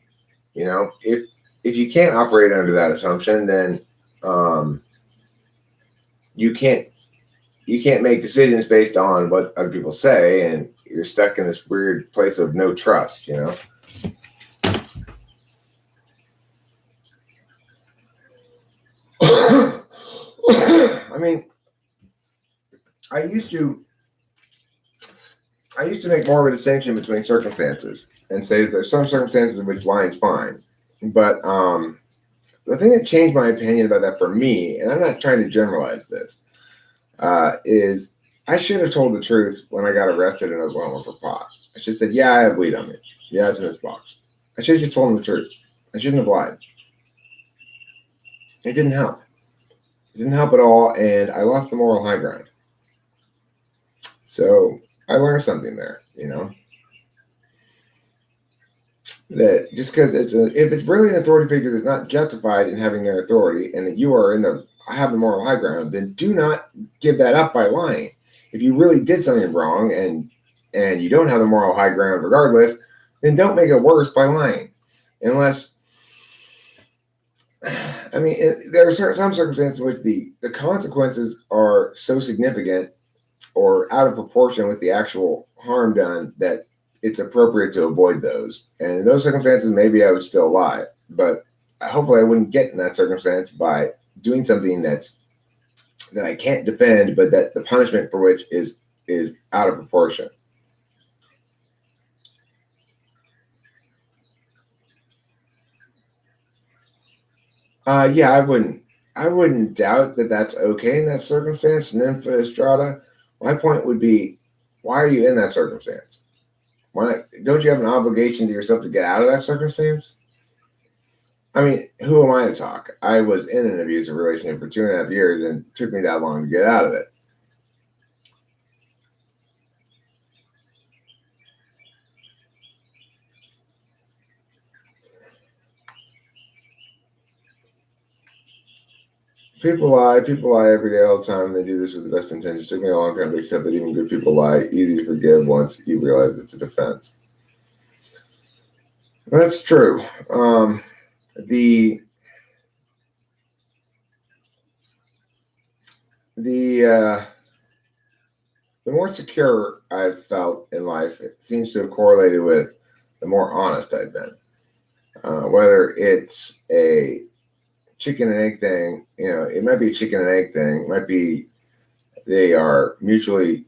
You know, if you can't operate under that assumption, then you can't make decisions based on what other people say, and you're stuck in this weird place of no trust. You know. I mean, I used to make more of a distinction between circumstances and say that there's some circumstances in which lying's fine. But the thing that changed my opinion about that for me, and I'm not trying to generalize this, is I should have told the truth when I got arrested in Oklahoma for pot. I should have said, yeah, I have weed on me. Yeah, it's in this box. I should have just told them the truth. I shouldn't have lied. It didn't help. It didn't help at all, and I lost the moral high ground. So I learned something there, you know, that just because if it's really an authority figure that's not justified in having their authority, and that you are I have the moral high ground, then do not give that up by lying. If you really did something wrong and you don't have the moral high ground regardless, then don't make it worse by lying. Unless, I mean, there are some circumstances in which the consequences are so significant or out of proportion with the actual harm done that it's appropriate to avoid those. And in those circumstances, maybe I would still lie, but hopefully I wouldn't get in that circumstance by doing something that I can't defend, but that the punishment for which is out of proportion. Yeah, I wouldn't doubt that that's okay in that circumstance. Nympha Estrada, my point would be, why are you in that circumstance? Why don't you have an obligation to yourself to get out of that circumstance? I mean, who am I to talk? I was in an abusive relationship for 2.5 years, and it took me that long to get out of it. People lie every day, all the time, and they do this with the best intentions. It took me a long time to accept that even good people lie. Easy to forgive once you realize it's a defense. That's true. The more secure I've felt in life, it seems to have correlated with the more honest I've been. Whether it's a chicken and egg thing, you know, it might be a chicken and egg thing. It might be they are mutually,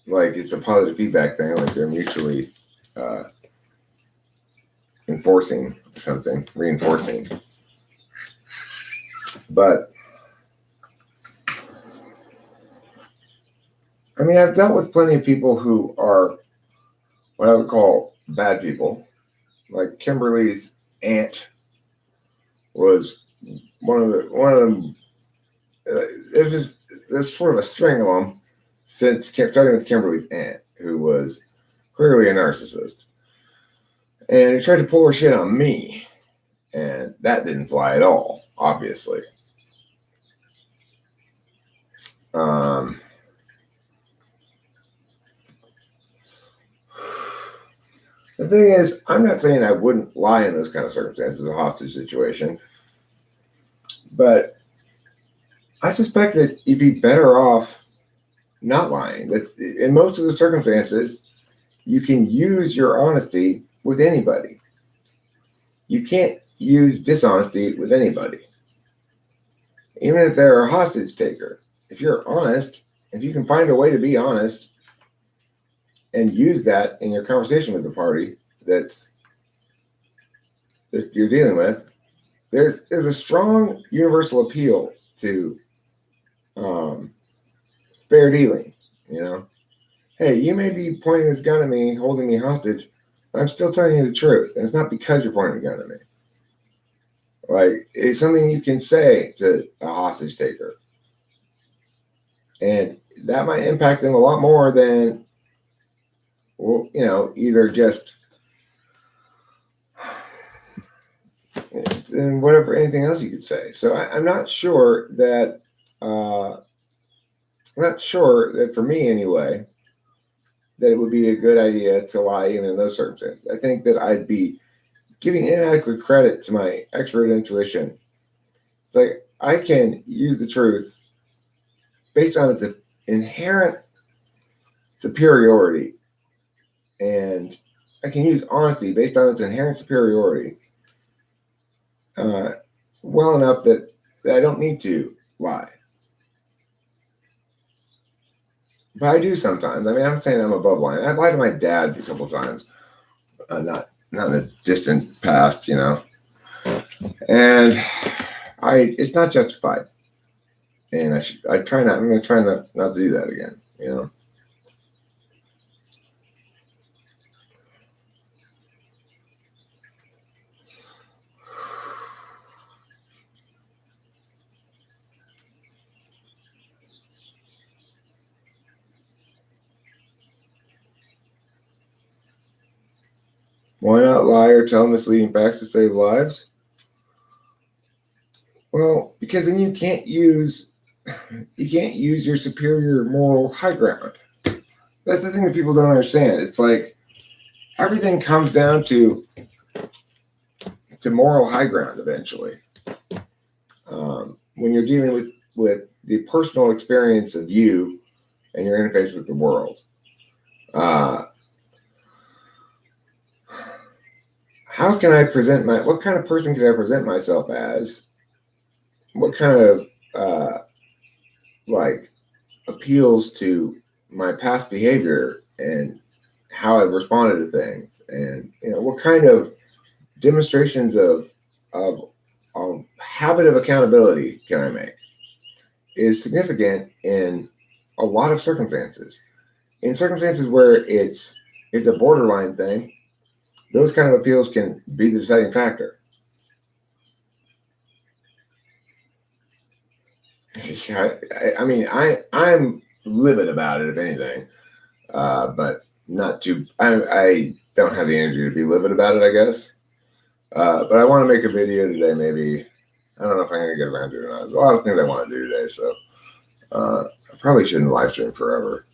like it's a positive feedback thing, like they're mutually enforcing something, reinforcing. But I mean, I've dealt with plenty of people who are what I would call bad people. Like Kimberly's aunt was one of them. There's sort of a string of them since starting with Kimberly's aunt, who was clearly a narcissist, and he tried to pull her shit on me, and that didn't fly at all, obviously. The thing is, I'm not saying I wouldn't lie in those kind of circumstances, a hostage situation, but I suspect that you'd be better off not lying. That in most of the circumstances, you can use your honesty with anybody. You can't use dishonesty with anybody. Even if they're a hostage taker, if you're honest, if you can find a way to be honest and use that in your conversation with the party that you're dealing with, there's a strong universal appeal to fair dealing, you know? Hey, you may be pointing this gun at me, holding me hostage, but I'm still telling you the truth. And it's not because you're pointing a gun at me. Like, it's something you can say to a hostage taker. And that might impact them a lot more than, well, you know, either just and whatever, anything else you could say. So I'm not sure that, for me anyway, that it would be a good idea to lie even in those circumstances. I think that I'd be giving inadequate credit to my expert intuition. It's like I can use the truth based on its inherent superiority, and I can use honesty based on its inherent superiority well enough that I don't need to lie. But I do sometimes. I mean, I'm saying I'm above lying. I've lied to my dad a couple of times, not in the distant past, you know. And it's not justified. And I'm going to try not to do that again, you know. Why not lie or tell misleading facts to save lives? Well, because then you can't use your superior moral high ground. That's the thing that people don't understand. It's like everything comes down to moral high ground eventually. When you're dealing with the personal experience of you and your interface with the world. How can I present what kind of person can I present myself as? What kind of appeals to my past behavior and how I've responded to things, and what kind of demonstrations of habit of accountability can I make is significant in a lot of circumstances. In circumstances where it's a borderline thing, those kind of appeals can be the deciding factor. I mean, I'm livid about it, if anything, but not too. I don't have the energy to be livid about it, I guess. But I want to make a video today. Maybe I don't know if I'm going to get around to it or not. There's a lot of things I want to do today, so I probably shouldn't live stream forever.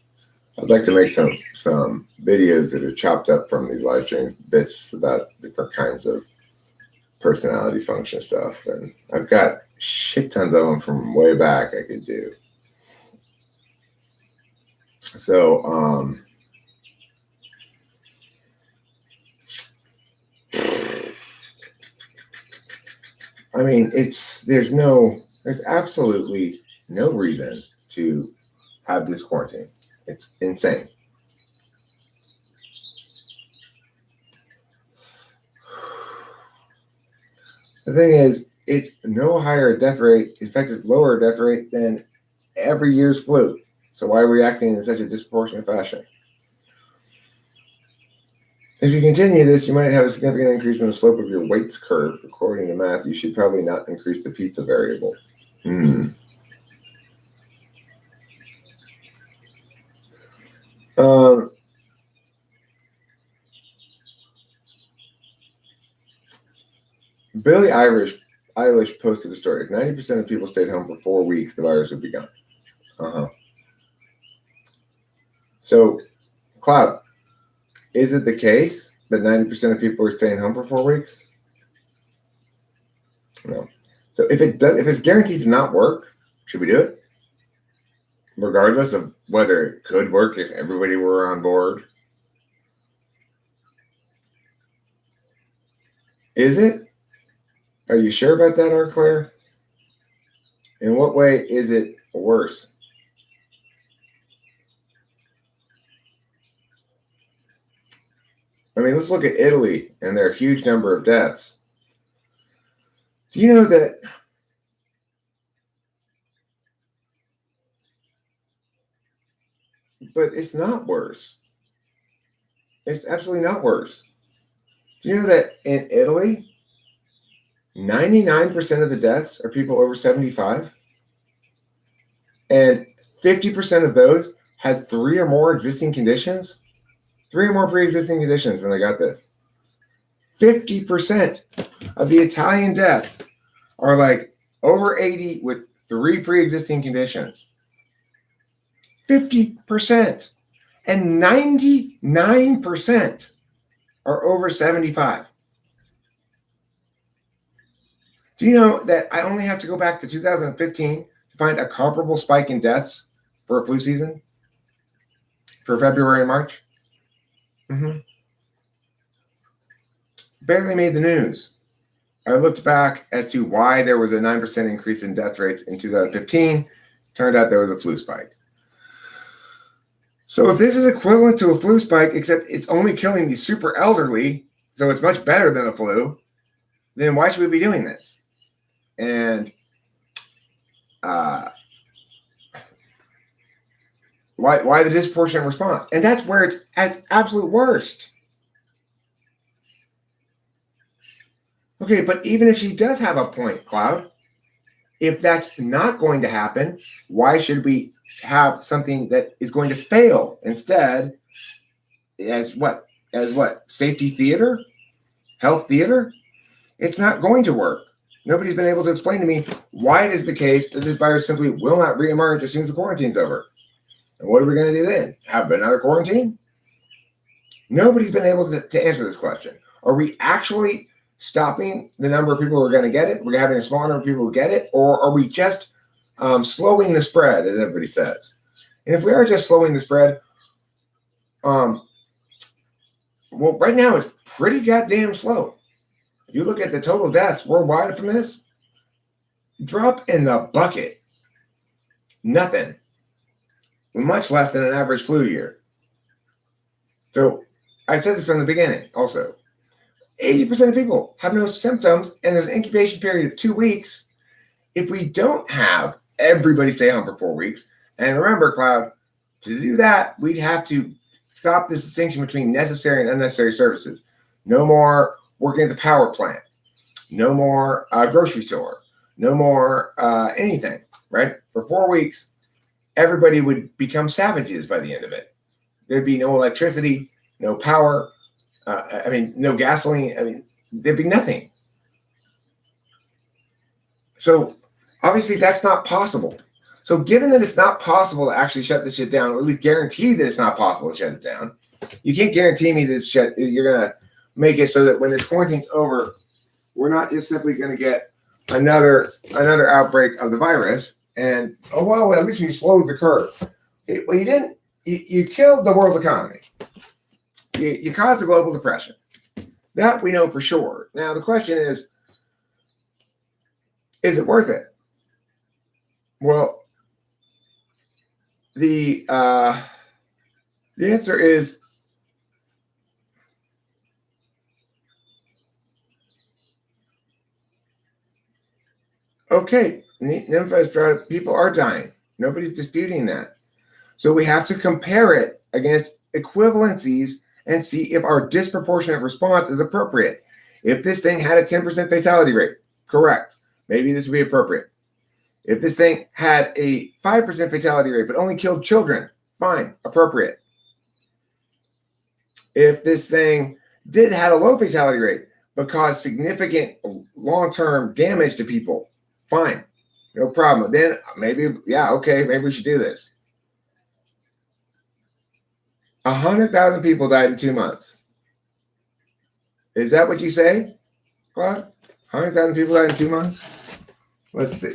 I'd like to make some videos that are chopped up from these live stream bits about different kinds of personality function stuff, and I've got shit tons of them from way back I could do. So I mean, there's absolutely no reason to have this quarantine. It's insane. The thing is, it's no higher death rate. In fact, it's lower death rate than every year's flu. So why are we acting in such a disproportionate fashion? If you continue this, you might have a significant increase in the slope of your weights curve. According to math, you should probably not increase the pizza variable. Billie Eilish posted a story. If 90% of people stayed home for 4 weeks, the virus would be gone. So, Cloud, is it the case that 90% of people are staying home for 4 weeks? No. So if it's guaranteed to not work, should we do it? Regardless of whether it could work if everybody were on board. Is it? Are you sure about that, Art Claire? In what way is it worse? I mean, let's look at Italy and their huge number of deaths. Do you know that but it's not worse. It's absolutely not worse. Do you know that in Italy, 99% of the deaths are people over 75? And 50% of those had 3 or more existing conditions? 3 or more pre-existing conditions when they got this. 50% of the Italian deaths are like over 80 with 3 pre-existing conditions. 50%. And 99% are over 75. Do you know that I only have to go back to 2015 to find a comparable spike in deaths for a flu season for February and March? Barely made the news. I looked back as to why there was a 9% increase in death rates in 2015. Turned out there was a flu spike. So if this is equivalent to a flu spike, except it's only killing the super elderly, so it's much better than a flu, then why should we be doing this? And why the disproportionate response? And that's where it's at its absolute worst. Okay, but even if she does have a point, Cloud, if that's not going to happen, why should we have something that is going to fail instead as what? As what? Safety theater? Health theater? It's not going to work. Nobody's been able to explain to me why it is the case that this virus simply will not reemerge as soon as the quarantine's over. And what are we going to do then? Have another quarantine? Nobody's been able to answer this question. Are we actually stopping the number of people who are going to get it? We're having a small number of people who get it? Or are we just slowing the spread, as everybody says? And if we are just slowing the spread, well, right now it's pretty goddamn slow. If you look at the total deaths worldwide from this, drop in the bucket. Nothing. Much less than an average flu year. So I've said this from the beginning also. 80% of people have no symptoms, and there's an incubation period of 2 weeks. If we don't have everybody stay home for 4 weeks, and remember, Cloud, to do that, we'd have to stop this distinction between necessary and unnecessary services. No more working at the power plant. No more grocery store. No more anything, right? For 4 weeks, everybody would become savages by the end of it. There'd be no electricity, no power, no gasoline. There'd be nothing. So obviously that's not possible. So given that it's not possible to actually shut this shit down, or at least guarantee that it's not possible to shut it down, you can't guarantee me that you're going to make it so that when this quarantine's over, we're not just simply going to get another outbreak of the virus. And, oh, well, at least we slowed the curve. Well, you didn't. You killed the world economy. You caused a global depression. That we know for sure. Now, the question is it worth it? Well, the answer is okay. People are dying. Nobody's disputing that. So we have to compare it against equivalencies and see if our disproportionate response is appropriate. If this thing had a 10% fatality rate, correct. Maybe this would be appropriate. If this thing had a 5% fatality rate but only killed children, fine, appropriate. If this thing did have a low fatality rate but caused significant long-term damage to people, fine, no problem. Then maybe, maybe we should do this. 100,000 people died in 2 months. Is that what you say, Claude? 100,000 people died in 2 months? Let's see.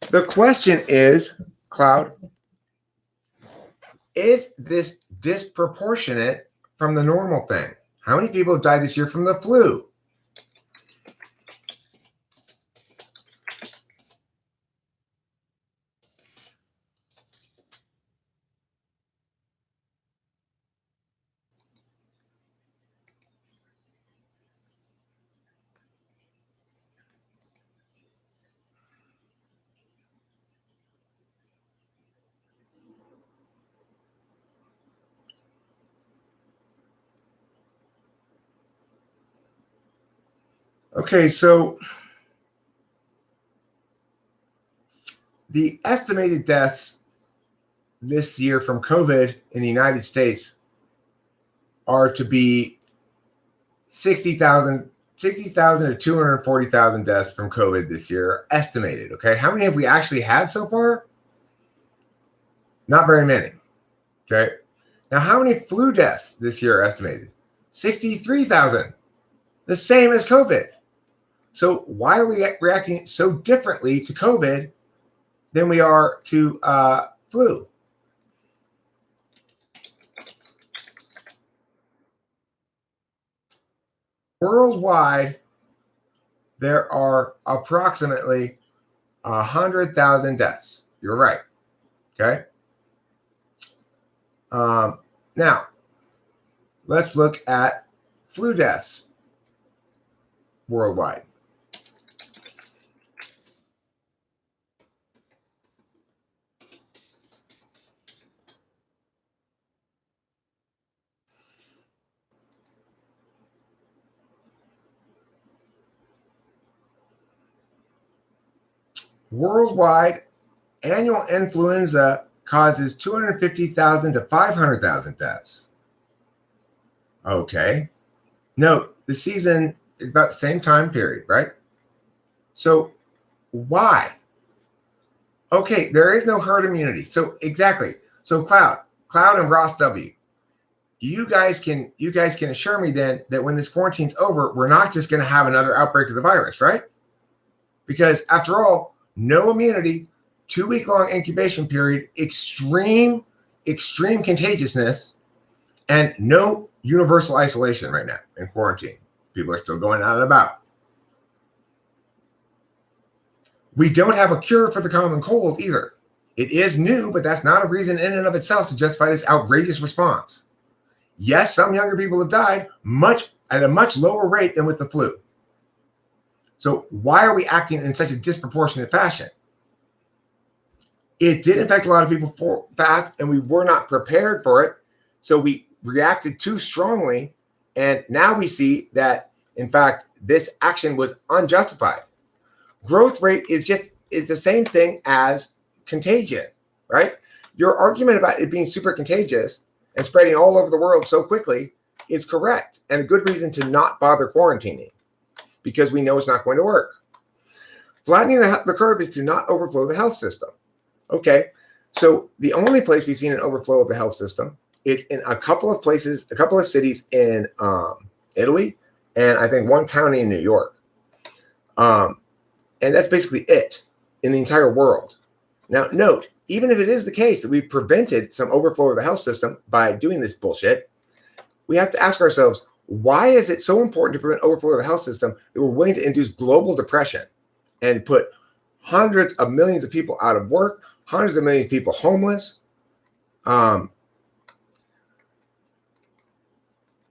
The question is, Cloud, is this disproportionate from the normal thing? How many people have died this year from the flu? Okay, so the estimated deaths this year from COVID in the United States are to be 60,000 to 240,000 deaths from COVID this year, estimated. Okay, how many have we actually had so far? Not very many. Okay, now how many flu deaths this year are estimated? 63,000, the same as COVID. So why are we reacting so differently to COVID than we are to flu? Worldwide, there are approximately 100,000 deaths. You're right. Okay. Now, let's look at flu deaths worldwide. Worldwide, annual influenza causes 250,000 to 500,000 deaths. Okay. Note, the season is about the same time period, right? So why? Okay, there is no herd immunity. So exactly. So Cloud and Ross W. You guys can assure me then that when this quarantine's over, we're not just going to have another outbreak of the virus, right? Because after all, no immunity, 2-week-long incubation period, extreme contagiousness, and no universal isolation right now in quarantine. People are still going out and about. We don't have a cure for the common cold either. It is new, but that's not a reason in and of itself to justify this outrageous response. Yes, some younger people have died at a much lower rate than with the flu. So why are we acting in such a disproportionate fashion? It did infect a lot of people fast, and we were not prepared for it. So we reacted too strongly. And now we see that, in fact, this action was unjustified. Growth rate is the same thing as contagion, right? Your argument about it being super contagious and spreading all over the world so quickly is correct, and a good reason to not bother quarantining, because we know it's not going to work. Flattening the curve is to not overflow the health system. Okay, so the only place we've seen an overflow of the health system is in a couple of places, a couple of cities in Italy, and I think one county in New York. And that's basically it in the entire world. Now, note, even if it is the case that we've prevented some overflow of the health system by doing this bullshit, we have to ask ourselves, why is it so important to prevent overflow of the health system that we're willing to induce global depression and put hundreds of millions of people out of work, hundreds of millions of people homeless?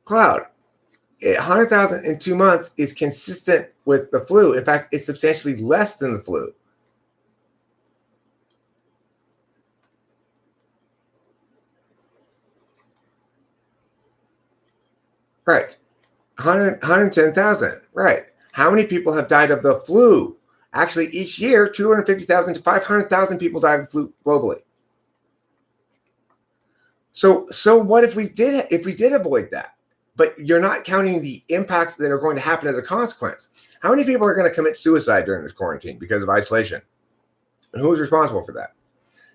Cloud, 100,000 in 2 months is consistent with the flu. In fact, it's substantially less than the flu. Right. 110,000. Right. How many people have died of the flu? Actually, each year, 250,000 to 500,000 people died of the flu globally. So what if we did avoid that? But you're not counting the impacts that are going to happen as a consequence. How many people are going to commit suicide during this quarantine because of isolation? Who's responsible for that?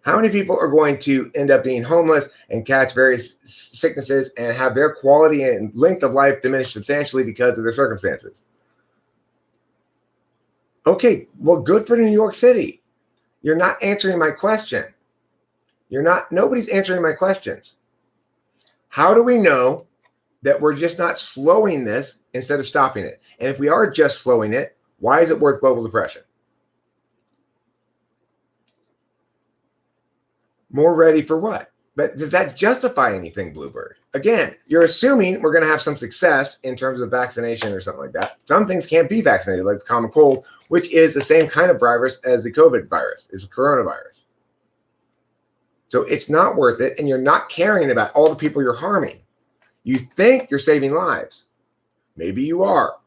How many people are going to end up being homeless and catch various sicknesses and have their quality and length of life diminished substantially because of their circumstances? Okay, well, good for New York City. You're not answering my question. Nobody's answering my questions. How do we know that we're just not slowing this instead of stopping it? And if we are just slowing it, why is it worth global depression? More ready for what? But does that justify anything, Bluebird? Again, you're assuming we're going to have some success in terms of vaccination or something like that. Some things can't be vaccinated, like the common cold, which is the same kind of virus as the COVID virus, is the coronavirus. So it's not worth it, and you're not caring about all the people you're harming. You think you're saving lives. Maybe you are.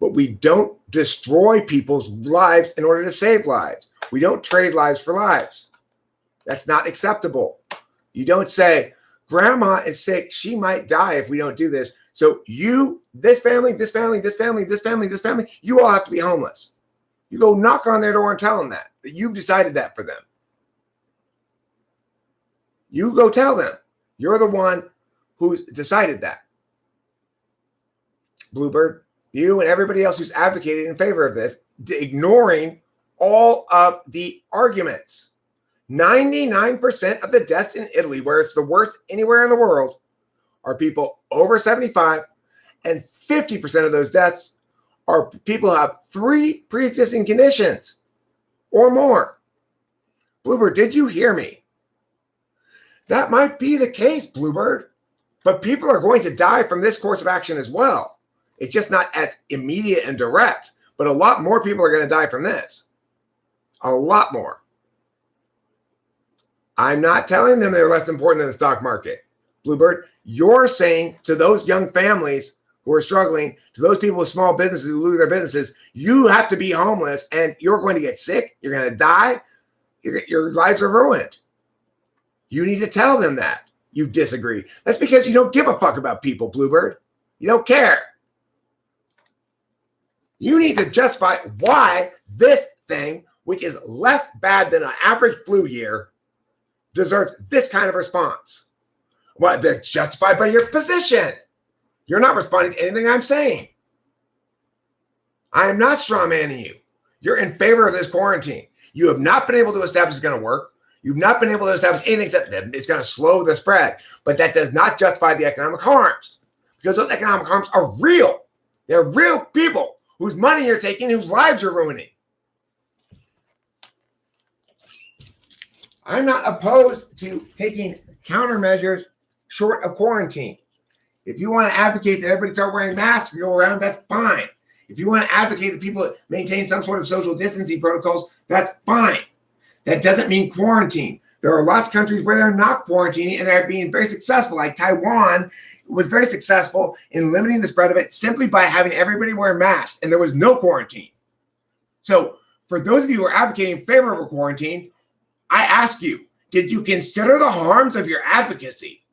but we don't destroy people's lives in order to save lives. We don't trade lives for lives. That's not acceptable. You don't say, grandma is sick. She might die if we don't do this. So you, this family, this family, this family, this family, this family, you all have to be homeless. You go knock on their door and tell them that you've decided that for them. You go tell them you're the one who's decided that. Bluebird, you and everybody else who's advocated in favor of this, ignoring all of the arguments. 99% of the deaths in Italy, where it's the worst anywhere in the world, are people over 75, and 50% of those deaths are people who have 3 pre-existing conditions or more. Bluebird, did you hear me? That might be the case, Bluebird, but people are going to die from this course of action as well. It's just not as immediate and direct, but a lot more people are going to die from this. A lot more. I'm not telling them they're less important than the stock market. Bluebird, you're saying to those young families who are struggling, to those people with small businesses who lose their businesses, you have to be homeless and you're going to get sick, you're going to die, your lives are ruined. You need to tell them that you disagree. That's because you don't give a fuck about people, Bluebird. You don't care. You need to justify why this thing, which is less bad than an average flu year, deserves this kind of response. Well, that's justified by your position. You're not responding to anything I'm saying. I am not strawmanning you. You're in favor of this quarantine. You have not been able to establish it's going to work. You've not been able to establish anything that it's going to slow the spread. But that does not justify the economic harms. Because those economic harms are real. They're real people whose money you're taking, whose lives you're ruining. I'm not opposed to taking countermeasures short of quarantine. If you want to advocate that everybody start wearing masks and go around, that's fine. If you want to advocate that people maintain some sort of social distancing protocols, that's fine. That doesn't mean quarantine. There are lots of countries where they're not quarantining and they're being very successful. Like Taiwan was very successful in limiting the spread of it simply by having everybody wear masks, and there was no quarantine. So for those of you who are advocating in favor of a quarantine, I ask you, did you consider the harms of your advocacy?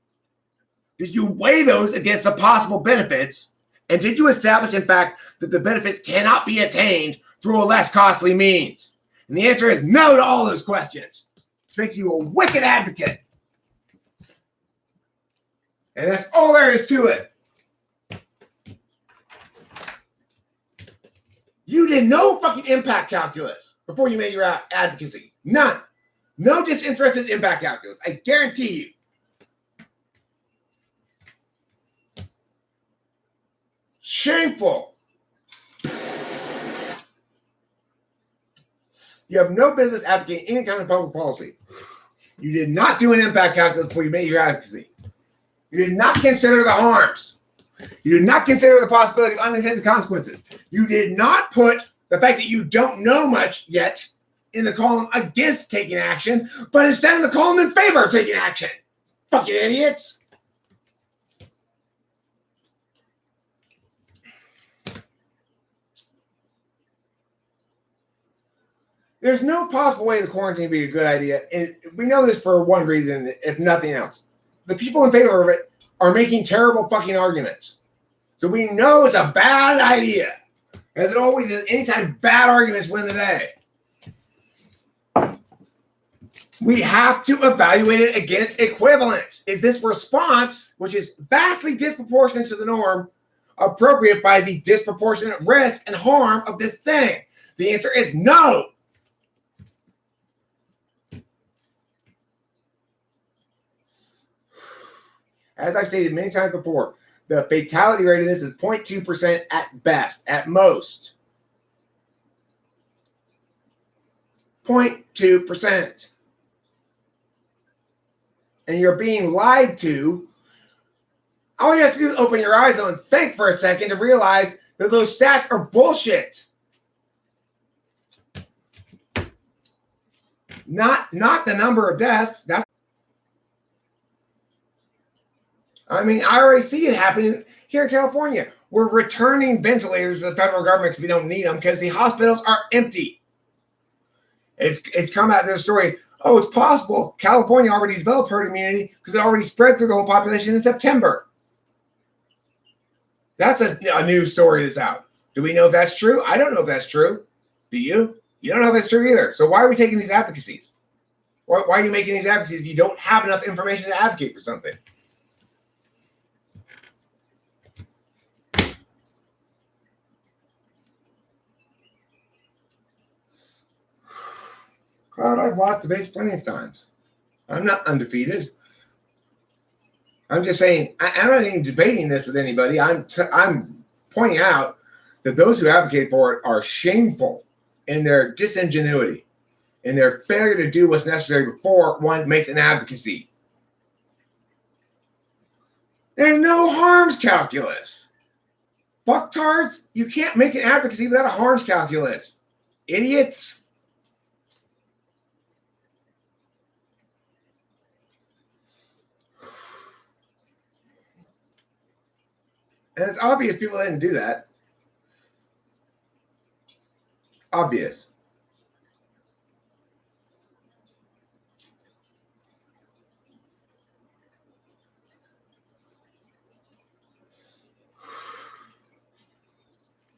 Did you weigh those against the possible benefits? And did you establish, in fact, that the benefits cannot be attained through a less costly means? And the answer is no to all those questions, which makes you a wicked advocate. And that's all there is to it. You did no fucking impact calculus before you made your advocacy. None. No disinterested impact calculus. I guarantee you. Shameful. You have no business advocating any kind of public policy. You did not do an impact calculus before you made your advocacy. You did not consider the harms. You did not consider the possibility of unintended consequences. You did not put the fact that you don't know much yet in the column against taking action, but instead in the column in favor of taking action. Fucking idiots. There's no possible way the quarantine would be a good idea. And we know this for one reason, if nothing else. The people in favor of it are making terrible fucking arguments. So we know it's a bad idea. As it always is, anytime bad arguments win the day. We have to evaluate it against equivalence. Is this response, which is vastly disproportionate to the norm, appropriate by the disproportionate risk and harm of this thing? The answer is no. As I've stated many times before, the fatality rate of this is 0.2% at best, at most. 0.2%. And you're being lied to. All you have to do is open your eyes and think for a second to realize that those stats are bullshit. Not the number of deaths. That's I mean, I already see it happening here in California. We're returning ventilators to the federal government because we don't need them because the hospitals are empty. It's come out in the story. Oh, it's possible California already developed herd immunity because it already spread through the whole population in September. That's a news story that's out. Do we know if that's true? I don't know if that's true. Do you? You don't know if that's true either. So why are we taking these advocacies? Why are you making these advocacies if you don't have enough information to advocate for something? Cloud, I've lost debates plenty of times. I'm not undefeated. I'm just saying, I'm not even debating this with anybody. I'm pointing out that those who advocate for it are shameful in their disingenuity, in their failure to do what's necessary before one makes an advocacy. There's no harms calculus. Fucktards, you can't make an advocacy without a harms calculus. Idiots. And it's obvious people didn't do that. Obvious.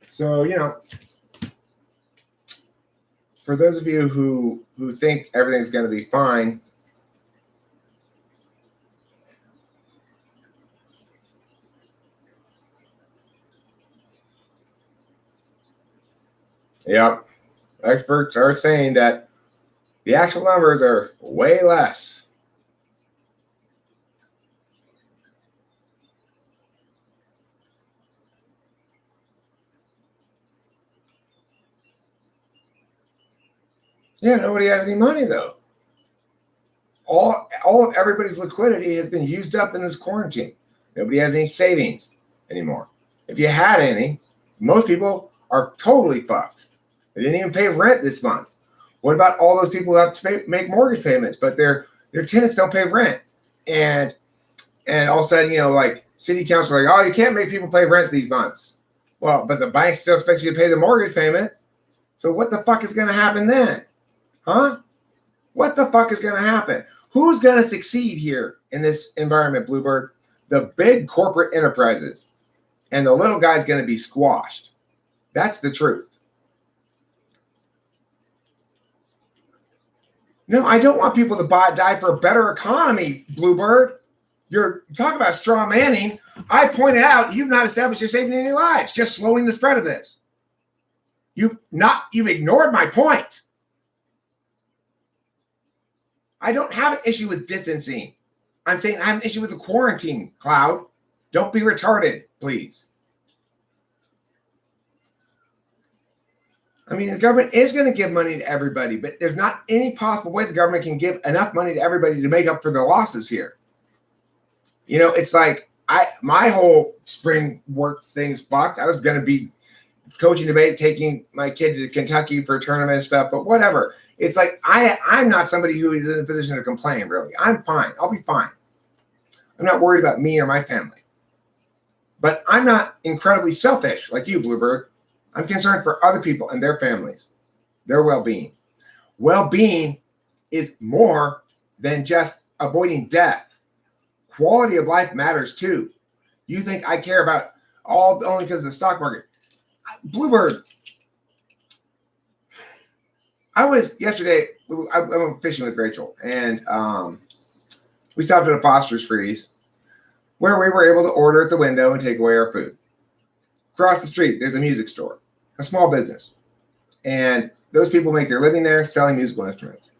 So, for those of you who think everything's going to be fine, yep, experts are saying that the actual numbers are way less. Yeah, nobody has any money though. All of everybody's liquidity has been used up in this quarantine. Nobody has any savings anymore. If you had any, most people are totally fucked. They didn't even pay rent this month. What about all those people who have to make mortgage payments, but their tenants don't pay rent? And all of a sudden, like city council are like, oh, you can't make people pay rent these months. Well, but the bank still expects you to pay the mortgage payment. So what the fuck is going to happen then? Huh? What the fuck is going to happen? Who's going to succeed here in this environment, Bluebird? The big corporate enterprises. And the little guy's going to be squashed. That's the truth. No, I don't want people to die for a better economy, Bluebird. You're talking about straw manning. I pointed out you've not established you're saving any lives, just slowing the spread of this. You've ignored my point. I don't have an issue with distancing. I'm saying I have an issue with the quarantine, Cloud. Don't be retarded, please. I mean, the government is going to give money to everybody, but there's not any possible way the government can give enough money to everybody to make up for the losses here. It's like my whole spring work thing's fucked. I was going to be coaching debate, taking my kid to Kentucky for tournament and stuff, but whatever. It's like I'm not somebody who is in a position to complain, really. I'm fine. I'll be fine. I'm not worried about me or my family. But I'm not incredibly selfish like you, Bluebird. I'm concerned for other people and their families, their well-being. Well-being is more than just avoiding death. Quality of life matters too. You think I care about only because of the stock market? Bluebird, I was yesterday, I went fishing with Rachel, and we stopped at a Foster's Freeze where we were able to order at the window and take away our food. Across the street, there's a music store, a small business, and those people make their living there selling musical instruments.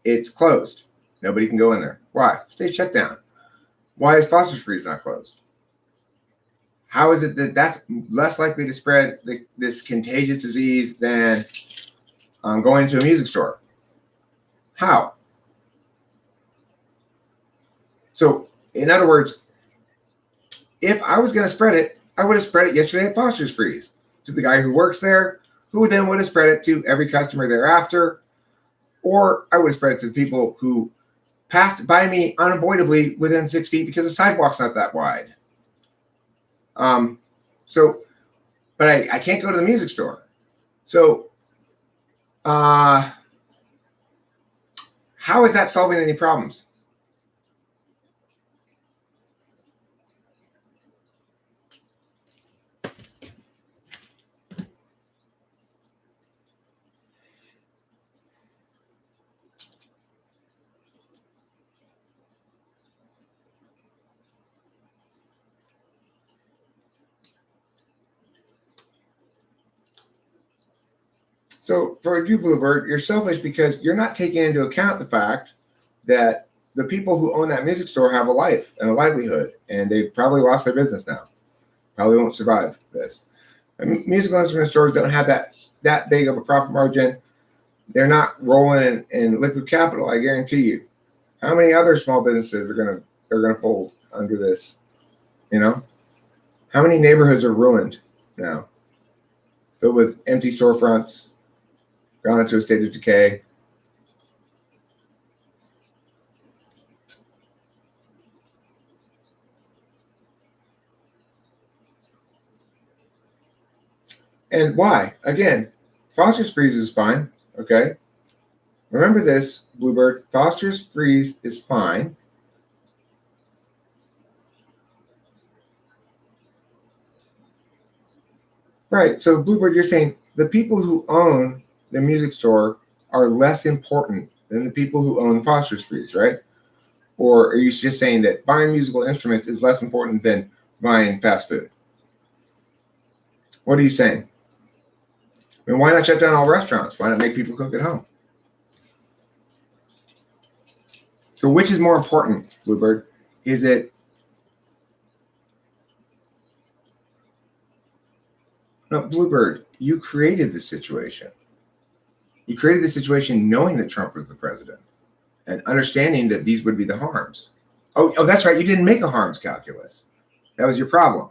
It's closed. Nobody can go in there. Why? State's shut down. Why is Foster's Freeze not closed? How is it that that's less likely to spread this contagious disease than going to a music store? How? So, in other words, if I was going to spread it, I would have spread it yesterday at Foster's Freeze to the guy who works there, who then would have spread it to every customer thereafter, or I would have spread it to the people who passed by me unavoidably within 6 feet because the sidewalk's not that wide. But I can't go to the music store. So, how is that solving any problems? So for you, Bluebird, you're selfish because you're not taking into account the fact that the people who own that music store have a life and a livelihood, and they've probably lost their business now. Probably won't survive this. And musical instrument stores don't have that big of a profit margin. They're not rolling in liquid capital, I guarantee you. How many other small businesses are gonna fold under this? You know? How many neighborhoods are ruined now? Filled with empty storefronts, gone into a state of decay. And why? Again, Foster's freeze is fine. Okay. Remember this, Bluebird. Foster's freeze is fine. Right. So, Bluebird, you're saying the people who own the music store are less important than the people who own Foster's freeze, right? Or are you just saying that buying musical instruments is less important than buying fast food? What are you saying? I mean, why not shut down all restaurants? Why not make people cook at home? So which is more important, Bluebird? Is it no, Bluebird, you created the situation. You created the situation knowing that Trump was the president and understanding that these would be the harms. Oh, that's right. You didn't make a harms calculus. That was your problem.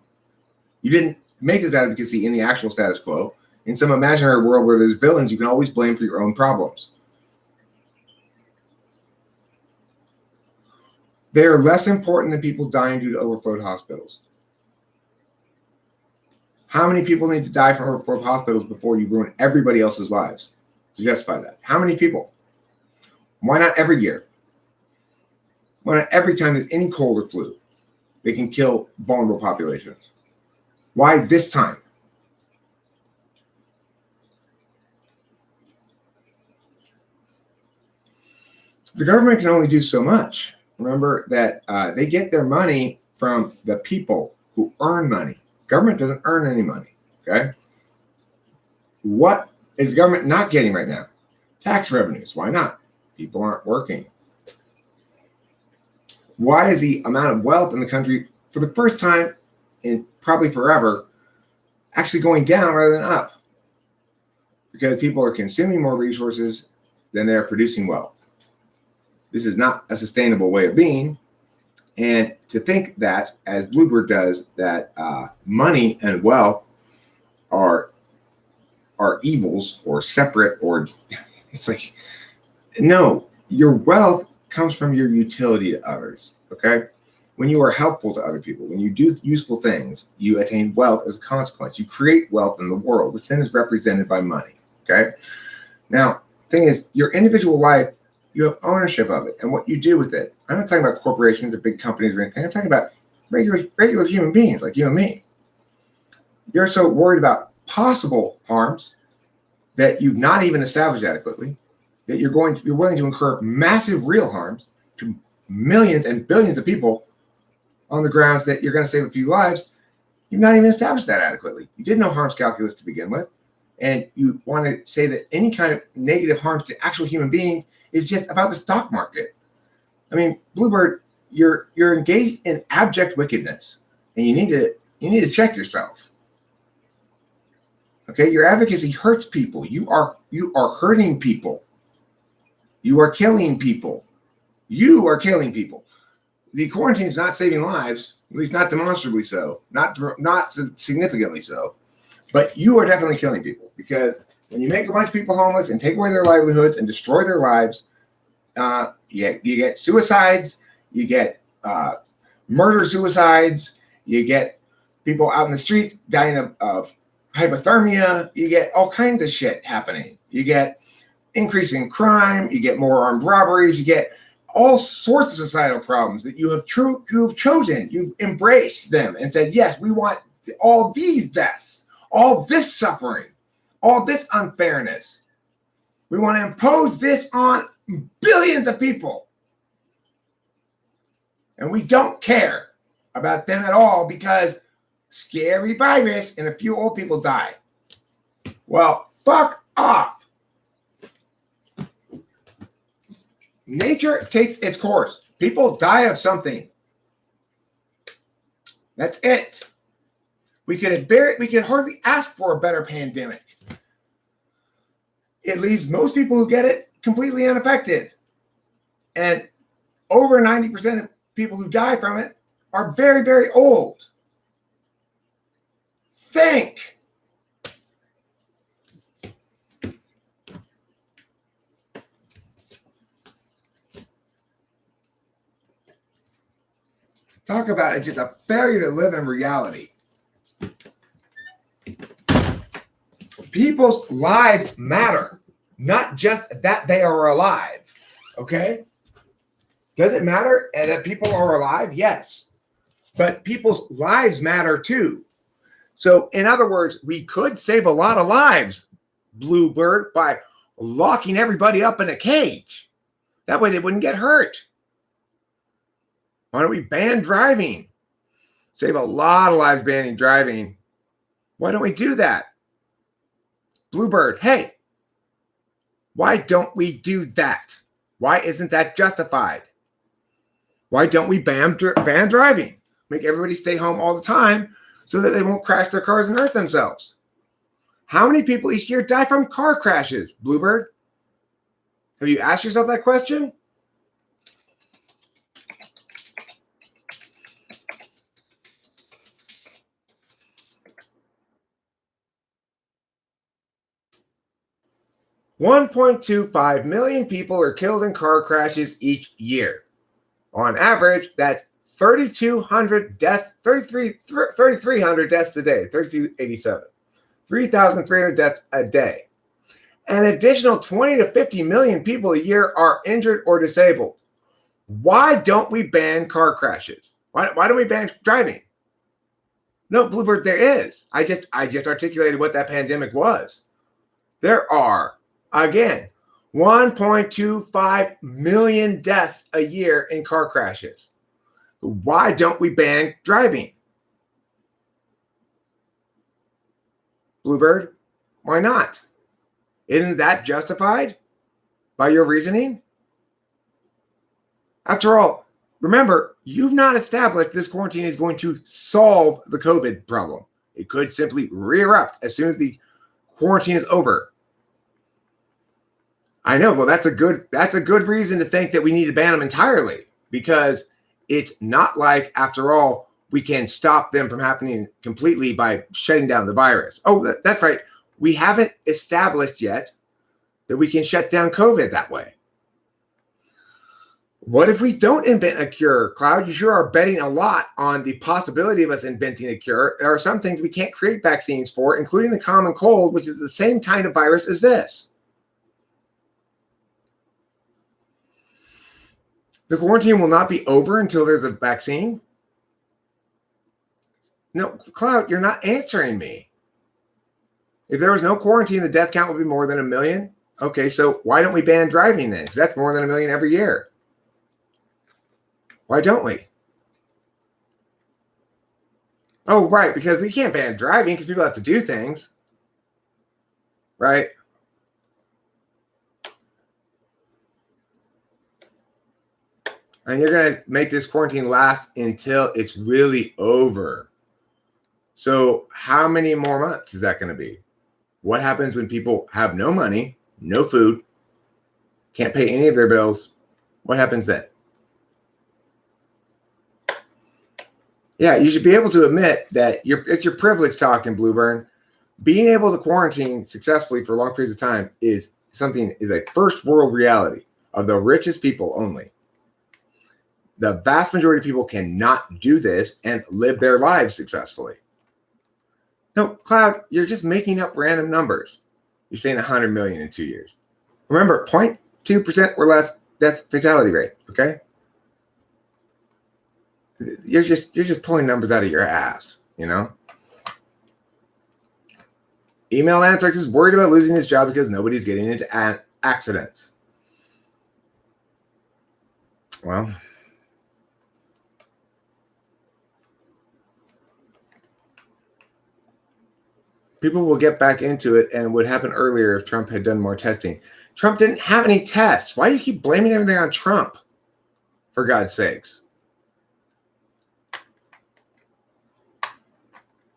You didn't make this advocacy in the actual status quo. In some imaginary world where there's villains, you can always blame for your own problems. They are less important than people dying due to overflowed hospitals. How many people need to die from overflowed hospitals before you ruin everybody else's lives to justify that? How many people? Why not every year? Why not every time there's any cold or flu? They can kill vulnerable populations. Why this time? The government can only do so much. Remember that they get their money from the people who earn money. Government doesn't earn any money, okay? What is the government not getting right now? Tax revenues. Why not? People aren't working. Why is the amount of wealth in the country, for the first time in probably forever, actually going down rather than up? Because people are consuming more resources than they are producing wealth. This is not a sustainable way of being. And to think that, as Bluebird does, that money and wealth are evils or separate, or it's like, no, your wealth comes from your utility to others, okay? When you are helpful to other people, when you do useful things, you attain wealth as a consequence. You create wealth in the world, which then is represented by money, okay? Now, thing is, your individual life, you have ownership of it and what you do with it. I'm not talking about corporations or big companies or anything. I'm talking about regular human beings like you and me. You're so worried about possible harms that you've not even established adequately, that you're willing to incur massive real harms to millions and billions of people on the grounds that you're going to save a few lives. You've not even established that adequately. You did no harms calculus to begin with. And you want to say that any kind of negative harms to actual human beings is just about the stock market. I mean, Bluebird, you're engaged in abject wickedness, and you need to check yourself. Okay, your advocacy hurts people. You are hurting people. You are killing people. You are killing people. The quarantine is not saving lives, at least not demonstrably so, not significantly so. But you are definitely killing people, because when you make a bunch of people homeless and take away their livelihoods and destroy their lives, you get suicides, you get murder suicides, you get people out in the streets dying of hypothermia, you get all kinds of shit happening. You get increasing crime, you get more armed robberies, you get all sorts of societal problems that you've chosen. You've embraced them and said, yes, we want all these deaths, all this suffering, all this unfairness. We want to impose this on billions of people. And we don't care about them at all because scary virus and a few old people die. Well, fuck off. Nature takes its course. People die of something. That's it. We could hardly ask for a better pandemic. It leaves most people who get it completely unaffected. And over 90% of people who die from it are very, very old. Think. Talk about it, just a failure to live in reality. People's lives matter, not just that they are alive. Okay? Does it matter that people are alive? Yes. But people's lives matter too. So, in other words, we could save a lot of lives, Bluebird, by locking everybody up in a cage. That way they wouldn't get hurt. Why don't we ban driving? Save a lot of lives banning driving. Why don't we do that? Bluebird, hey, why don't we do that? Why isn't that justified? Why don't we ban driving? Make everybody stay home all the time so that they won't crash their cars and hurt themselves. How many people each year die from car crashes, Bluebird? Have you asked yourself that question? $1.25 million people are killed in car crashes each year. On average, that's 3,200 deaths, 3,300 deaths a day, 3,287. 3,300 deaths a day. An additional 20 to 50 million people a year are injured or disabled. Why don't we ban car crashes? Why don't we ban driving? No, Bluebird, there is. I just articulated what that pandemic was. There are, again, 1.25 million deaths a year in car crashes. Why don't we ban driving? Bluebird, why not? Isn't that justified by your reasoning? After all, remember, you've not established this quarantine is going to solve the COVID problem. It could simply re-erupt as soon as the quarantine is over. I know, well, that's a good reason to think that we need to ban them entirely, because it's not like, after all, we can stop them from happening completely by shutting down the virus. Oh, that's right. We haven't established yet that we can shut down COVID that way. What if we don't invent a cure? Cloud, you sure are betting a lot on the possibility of us inventing a cure. There are some things we can't create vaccines for, including the common cold, which is the same kind of virus as this. The quarantine will not be over until there's a vaccine? No, Cloud, you're not answering me. If there was no quarantine, the death count would be more than 1 million. Okay, so why don't we ban driving then? Because that's more than 1 million every year. Why don't we? Oh, right, because we can't ban driving because people have to do things. Right? And you're going to make this quarantine last until it's really over. So how many more months is that going to be? What happens when people have no money, no food, can't pay any of their bills? What happens then? Yeah, you should be able to admit that it's your privilege talking, Blueburn. Being able to quarantine successfully for long periods of time is a first world reality. of the richest people only. The vast majority of people cannot do this and live their lives successfully. No, Cloud, you're just making up random numbers. You're saying 100 million in 2 years. Remember, 0.2% or less death fatality rate, okay? You're just pulling numbers out of your ass, you know? Email Anthrax is worried about losing his job because nobody's getting into accidents. Well, people will get back into it and would happen earlier if Trump had done more testing. Trump didn't have any tests. Why do you keep blaming everything on Trump? For God's sakes.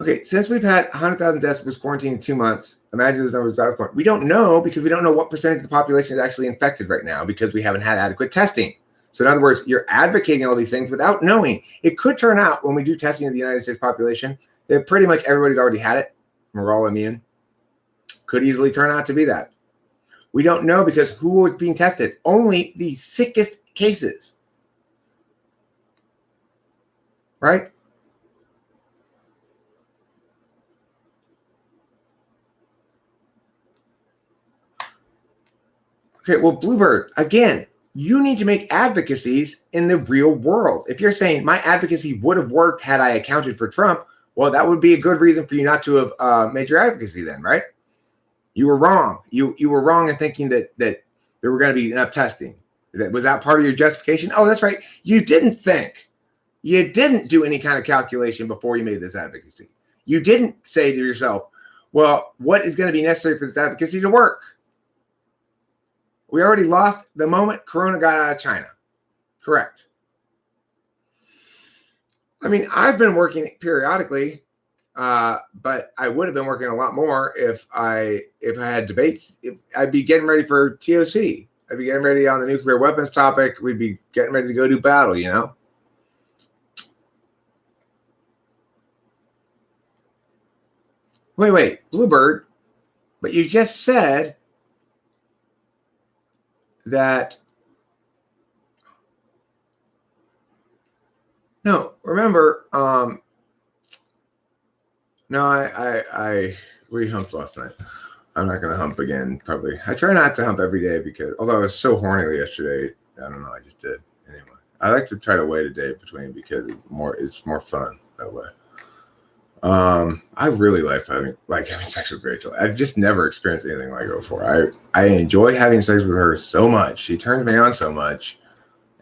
Okay, since we've had 100,000 deaths was quarantined in 2 months, imagine those numbers out of quarantine. We don't know because we don't know what percentage of the population is actually infected right now because we haven't had adequate testing. So in other words, you're advocating all these things without knowing. It could turn out when we do testing of the United States population that pretty much everybody's already had it. We're all immune. Could easily turn out to be that. We don't know because who was being tested? Only the sickest cases. Right? Okay, well, Bluebird, again, you need to make advocacies in the real world. If you're saying my advocacy would have worked had I accounted for Trump, well, that would be a good reason for you not to have made your advocacy then, right? You were wrong. You were wrong in thinking that there were going to be enough testing. Was that part of your justification? Oh, that's right. You didn't think. You didn't do any kind of calculation before you made this advocacy. You didn't say to yourself, well, what is going to be necessary for this advocacy to work? We already lost the moment Corona got out of China. Correct. I mean, I've been working periodically, but I would have been working a lot more if I had debates. I'd be getting ready for TOC. I'd be getting ready on the nuclear weapons topic. We'd be getting ready to go do battle, you know? Wait, Bluebird, but you just said that. No, remember, no, we humped last night. I'm not gonna hump again, probably. I try not to hump every day because although I was so horny yesterday, I don't know, I just did. Anyway. I like to try to wait a day between because it's more fun that way. I really like having sex with Rachel. I've just never experienced anything like it before. I enjoy having sex with her so much. She turns me on so much,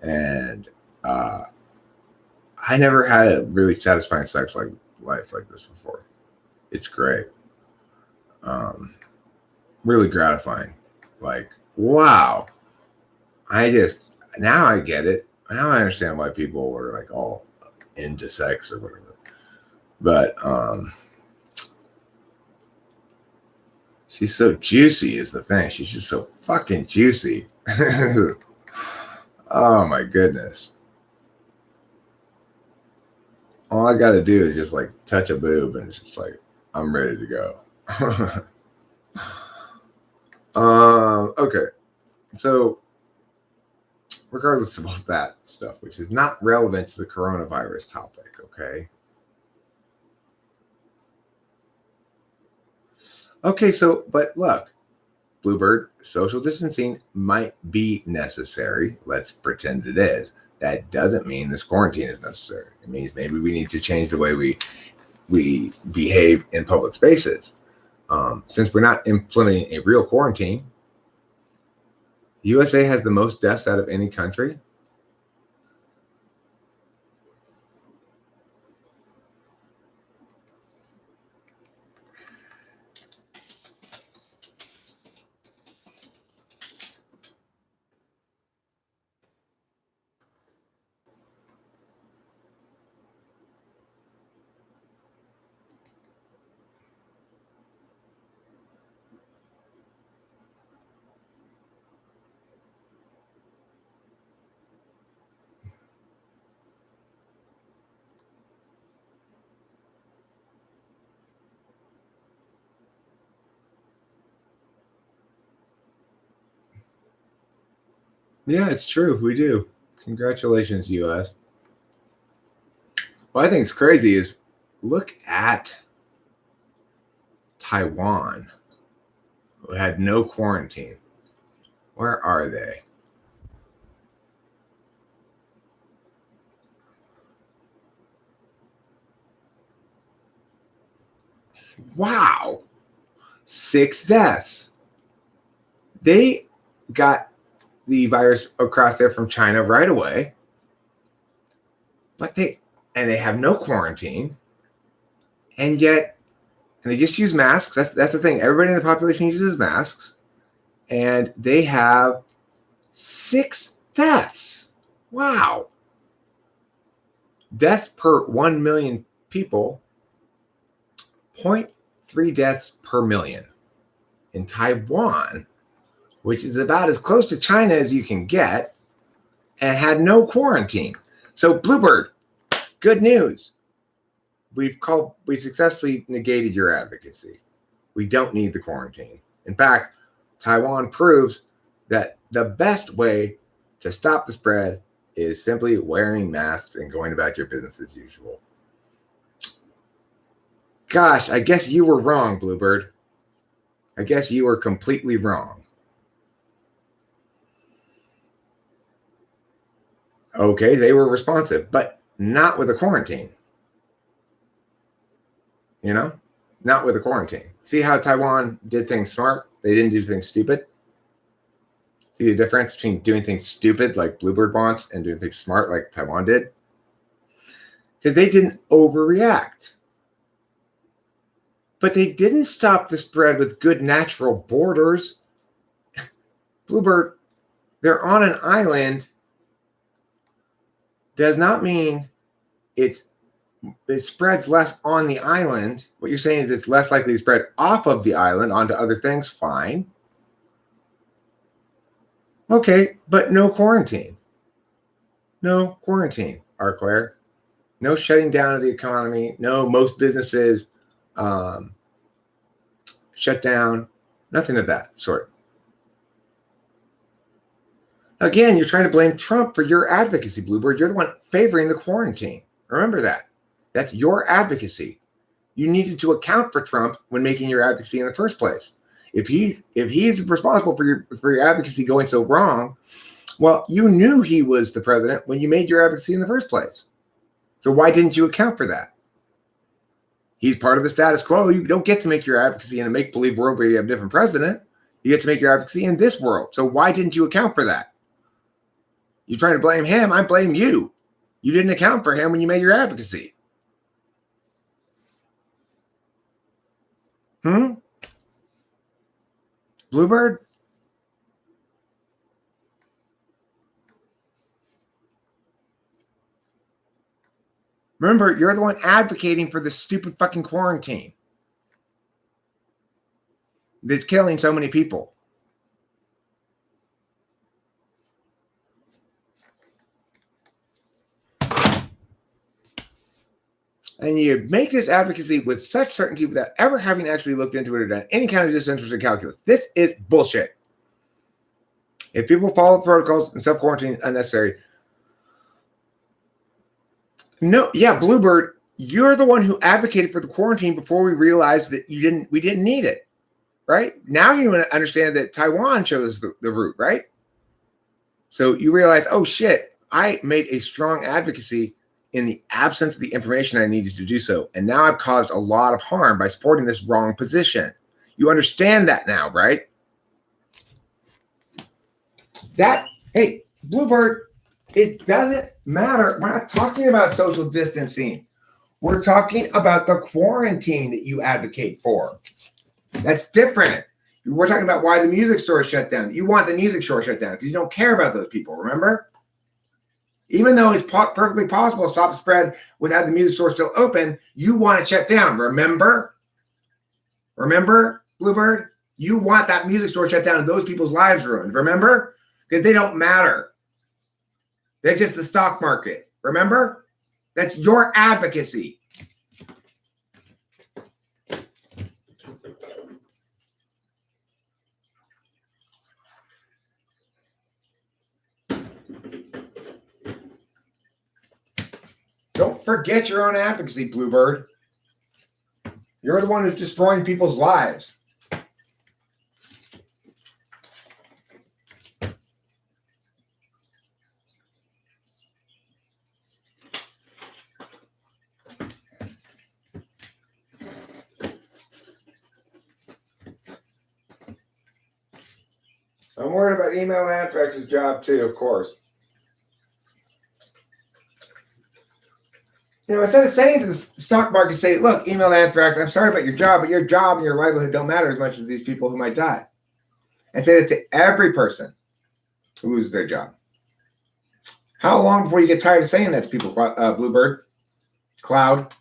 and I never had a really satisfying sex life like this before. It's great. Really gratifying. Like, wow. Now I get it. Now I understand why people were like all into sex or whatever. But she's so juicy is the thing. She's just so fucking juicy. Oh my goodness. All I gotta do is just like touch a boob and it's just like I'm ready to go. Okay. So regardless of all that stuff, which is not relevant to the coronavirus topic, okay? Okay, so, but look, Bluebird, social distancing might be necessary. Let's pretend it is. That doesn't mean this quarantine is necessary. It means maybe we need to change the way we behave in public spaces. Since we're not implementing a real quarantine, the USA has the most deaths out of any country. Yeah, it's true. We do. Congratulations, U.S. What I think is crazy is look at Taiwan, who had no quarantine. Where are they? Wow. 6 deaths. They got the virus across there from China right away. But they have no quarantine. And yet, and they just use masks. That's the thing. Everybody in the population uses masks. And they have 6 deaths. Wow. Deaths per 1 million people, 0.3 deaths per million. In Taiwan, which is about as close to China as you can get, and had no quarantine. So, Bluebird, good news. We've successfully negated your advocacy. We don't need the quarantine. In fact, Taiwan proves that the best way to stop the spread is simply wearing masks and going about your business as usual. Gosh, I guess you were wrong, Bluebird. I guess you were completely wrong. Okay, they were responsive, but not with a quarantine. You know, not with a quarantine. See how Taiwan did things smart? They didn't do things stupid. See the difference between doing things stupid like Bluebird wants and doing things smart like Taiwan did? Because they didn't overreact. But they didn't stop the spread with good natural borders. Bluebird, they're on an island does not mean it spreads less on the island. What you're saying is it's less likely to spread off of the island onto other things. Fine. Okay, but no quarantine. No quarantine, Arclair. No shutting down of the economy. No, most businesses shut down. Nothing of that sort. Again, you're trying to blame Trump for your advocacy, Bluebird. You're the one favoring the quarantine. Remember that. That's your advocacy. You needed to account for Trump when making your advocacy in the first place. If he's responsible for your advocacy going so wrong, well, you knew he was the president when you made your advocacy in the first place. So why didn't you account for that? He's part of the status quo. You don't get to make your advocacy in a make-believe world where you have a different president. You get to make your advocacy in this world. So why didn't you account for that? You're trying to blame him. I blame you. You didn't account for him when you made your advocacy. Bluebird? Remember, you're the one advocating for this stupid fucking quarantine that's killing so many people. And you make this advocacy with such certainty without ever having actually looked into it or done any kind of disinterested calculus. This is bullshit. If people follow the protocols and self-quarantine is unnecessary. No, yeah, Bluebird, you're the one who advocated for the quarantine before we realized that we didn't need it. Right? Now you understand that Taiwan chose the route, right? So you realize, oh shit, I made a strong advocacy in the absence of the information I needed to do so. And now I've caused a lot of harm by supporting this wrong position. You understand that now, right? Hey, Bluebird, it doesn't matter. We're not talking about social distancing. We're talking about the quarantine that you advocate for. That's different. We're talking about why the music store shut down. You want the music store shut down because you don't care about those people, remember? Even though it's perfectly possible to stop the spread without the music store still open, you want it shut down, remember? Remember, Bluebird? You want that music store shut down and those people's lives ruined, remember? Because they don't matter. They're just the stock market, remember? That's your advocacy. Don't forget your own advocacy, Bluebird. You're the one who's destroying people's lives. I'm worried about email anthrax's job too, of course. Instead of saying to the stock market, say, look, email anthrax, I'm sorry about your job, but your job and your livelihood don't matter as much as these people who might die. And say that to every person who loses their job. How long before you get tired of saying that to people, Bluebird? Cloud?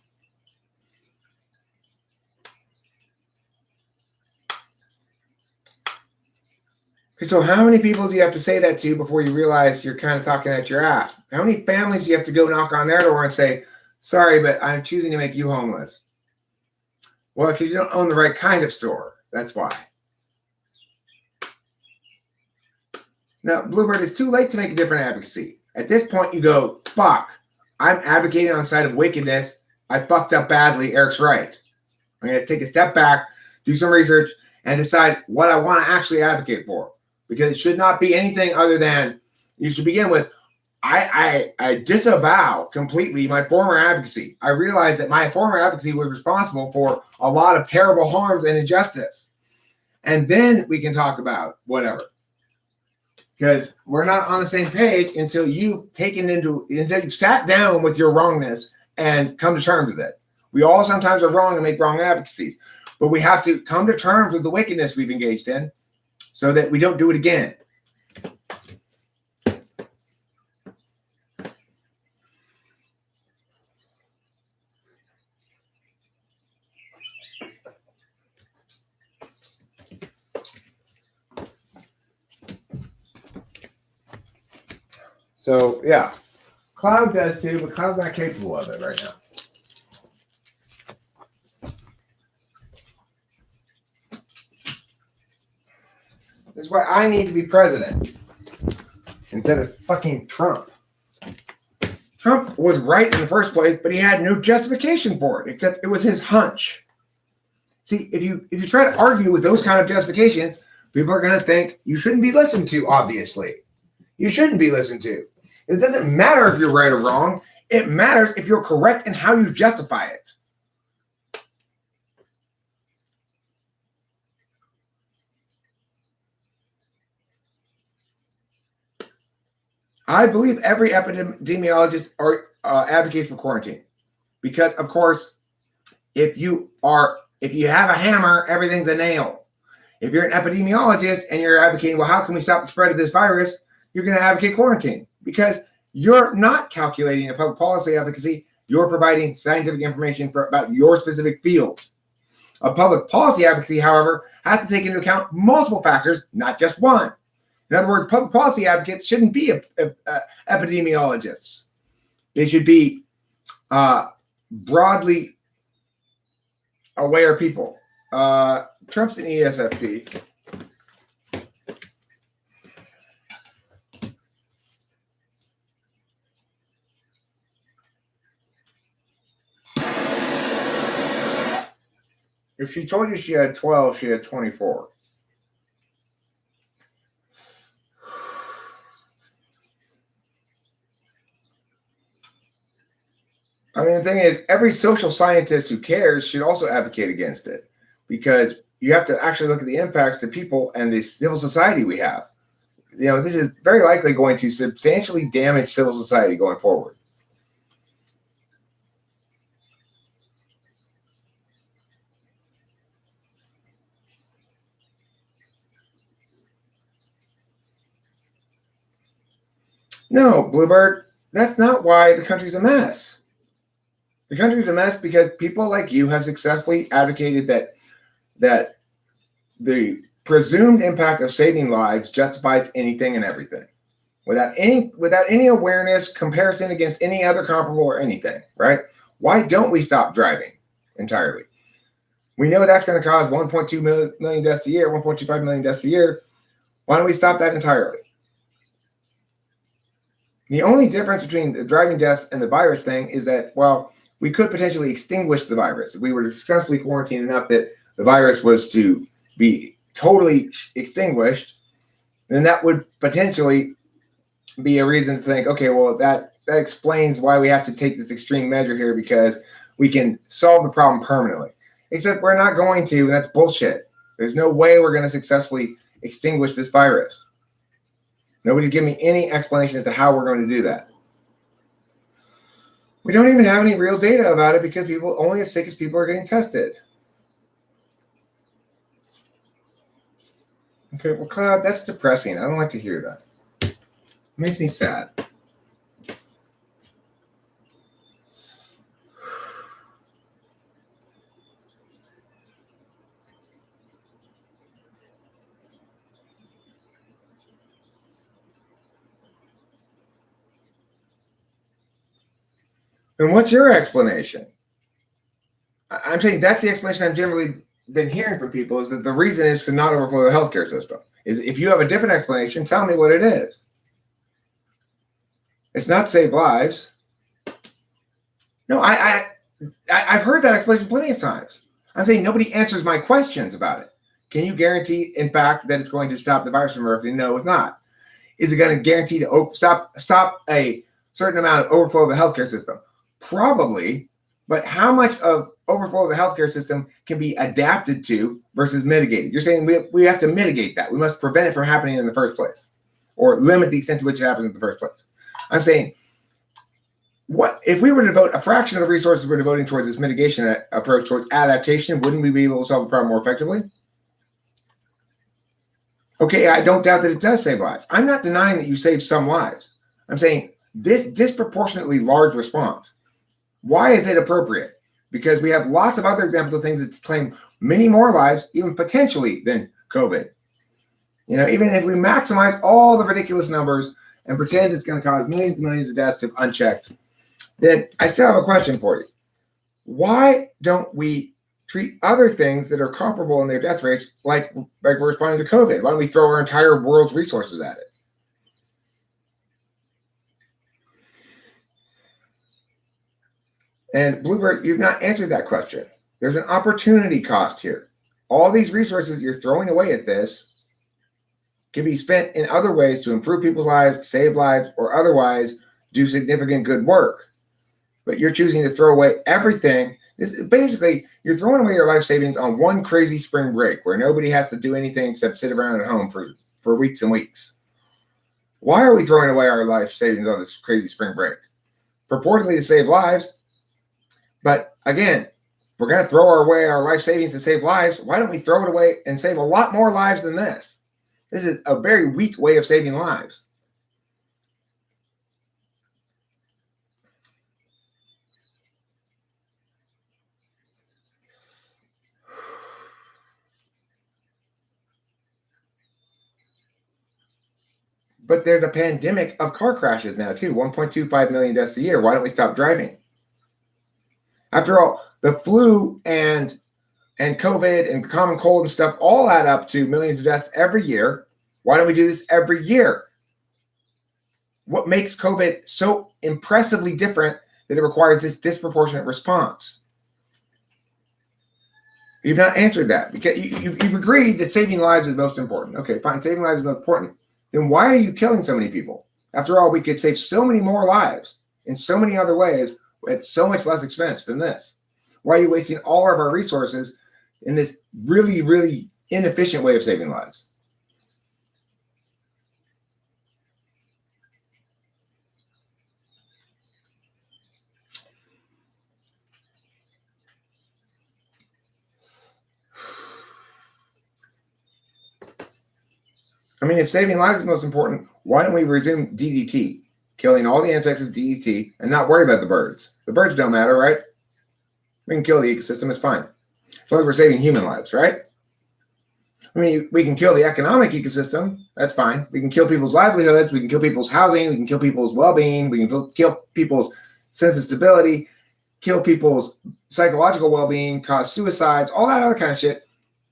So how many people do you have to say that to before you realize you're kind of talking at your ass? How many families do you have to go knock on their door and say, sorry, but I'm choosing to make you homeless? Well, because you don't own the right kind of store. That's why. Now, Bluebird, it's too late to make a different advocacy. At this point, you go, fuck, I'm advocating on the side of wickedness. I fucked up badly. Eric's right. I'm going to take a step back, do some research, and decide what I want to actually advocate for. Because it should not be anything other than, you should begin with, I disavow completely my former advocacy. I realize that my former advocacy was responsible for a lot of terrible harms and injustice. And then we can talk about whatever. Because we're not on the same page until you've sat down with your wrongness and come to terms with it. We all sometimes are wrong and make wrong advocacies. But we have to come to terms with the wickedness we've engaged in so that we don't do it again. So, yeah, Cloud does too, but Cloud's not capable of it right now. That's why I need to be president instead of fucking Trump. Trump was right in the first place, but he had no justification for it, except it was his hunch. See, if you try to argue with those kind of justifications, people are going to think you shouldn't be listened to, obviously. You shouldn't be listened to. It doesn't matter if you're right or wrong. It matters if you're correct in how you justify it. I believe every epidemiologist advocates for quarantine because, of course, if you have a hammer, everything's a nail. If you're an epidemiologist and you're advocating, well, how can we stop the spread of this virus? You're going to advocate quarantine because you're not calculating a public policy advocacy. You're providing scientific information about your specific field. A public policy advocacy, however, has to take into account multiple factors, not just one. In other words, public policy advocates shouldn't be epidemiologists. They should be broadly aware people. Trump's an ESFP. If she told you she had 12, she had 24. I mean, the thing is, every social scientist who cares should also advocate against it because you have to actually look at the impacts to people and the civil society we have. This is very likely going to substantially damage civil society going forward. No, Bluebird, that's not why the country's a mess. The country's a mess because people like you have successfully advocated that the presumed impact of saving lives justifies anything and everything without any awareness, comparison against any other comparable or anything, right? Why don't we stop driving entirely? We know that's going to cause 1.2 million deaths a year, 1.25 million deaths a year. Why don't we stop that entirely? The only difference between the driving deaths and the virus thing is that, well, we could potentially extinguish the virus. If we were to successfully quarantine enough that the virus was to be totally extinguished, then that would potentially be a reason to think, okay, well, that explains why we have to take this extreme measure here, because we can solve the problem permanently. Except we're not going to, and that's bullshit. There's no way we're going to successfully extinguish this virus. Nobody's giving me any explanation as to how we're going to do that. We don't even have any real data about it because people, only as sick as people are getting tested. Okay, well, Cloud, that's depressing. I don't like to hear that. It makes me sad. And what's your explanation? I'm saying that's the explanation I've generally been hearing from people, is that the reason is to not overflow the healthcare system. Is if you have a different explanation, tell me what it is. It's not save lives. No, I've heard that explanation plenty of times. I'm saying nobody answers my questions about it. Can you guarantee, in fact, that it's going to stop the virus from erupting? No, it's not. Is it going to guarantee to stop a certain amount of overflow of the healthcare system? Probably, but how much of overflow of the healthcare system can be adapted to versus mitigated? You're saying we have to mitigate that. We must prevent it from happening in the first place, or limit the extent to which it happens in the first place. I'm saying, what if we were to devote a fraction of the resources we're devoting towards this mitigation approach towards adaptation? Wouldn't we be able to solve the problem more effectively? Okay, I don't doubt that it does save lives. I'm not denying that you save some lives. I'm saying this disproportionately large response. Why is it appropriate? Because we have lots of other examples of things that claim many more lives, even potentially, than COVID. You know, even if we maximize all the ridiculous numbers and pretend it's going to cause millions and millions of deaths if unchecked, then I still have a question for you. Why don't we treat other things that are comparable in their death rates like we're responding to COVID? Why don't we throw our entire world's resources at it? And Bluebird, you've not answered that question. There's an opportunity cost here. All these resources you're throwing away at this can be spent in other ways to improve people's lives, save lives, or otherwise do significant good work. But you're choosing to throw away everything. Basically, you're throwing away your life savings on one crazy spring break where nobody has to do anything except sit around at home for weeks and weeks. Why are we throwing away our life savings on this crazy spring break? Purportedly to save lives. But again, we're going to throw away our life savings to save lives. Why don't we throw it away and save a lot more lives than this? This is a very weak way of saving lives. But there's a pandemic of car crashes now too. 1.25 million deaths a year. Why don't we stop driving? After all, the flu and COVID and common cold and stuff all add up to millions of deaths every year. Why don't we do this every year? What makes COVID so impressively different that it requires this disproportionate response? You've not answered that, because you've agreed that saving lives is most important. Okay, fine, saving lives is most important. Then why are you killing so many people? After all, we could save so many more lives in so many other ways at so much less expense than this. Why are you wasting all of our resources in this really, really inefficient way of saving lives? I mean, if saving lives is most important, why don't we resume DDT, killing all the insects with DDT and not worry about the birds? The birds don't matter, right? We can kill the ecosystem, it's fine. As long as we're saving human lives, right? I mean, we can kill the economic ecosystem, that's fine. We can kill people's livelihoods, we can kill people's housing, we can kill people's well-being, we can kill people's sense of stability, kill people's psychological well-being, cause suicides, all that other kind of shit.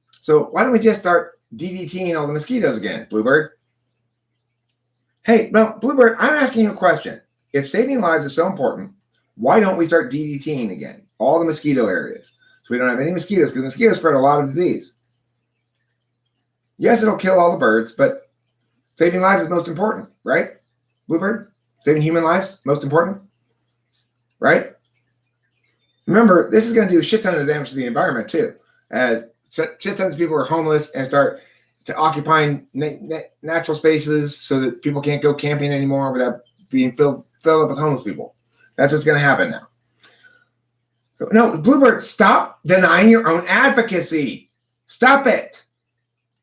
So why don't we just start DDTing all the mosquitoes again, Bluebird? Hey, no, Bluebird, I'm asking you a question. If saving lives is so important, why don't we start DDTing again? All the mosquito areas. So we don't have any mosquitoes, because mosquitoes spread a lot of disease. Yes, it'll kill all the birds, but saving lives is most important, right? Bluebird? Saving human lives, most important, right? Remember, this is going to do a shit ton of damage to the environment, too. As shit tons of people are homeless and start to occupying natural spaces so that people can't go camping anymore without being filled up with homeless people. That's what's going to happen now. So, no, Bluebird, stop denying your own advocacy. Stop it.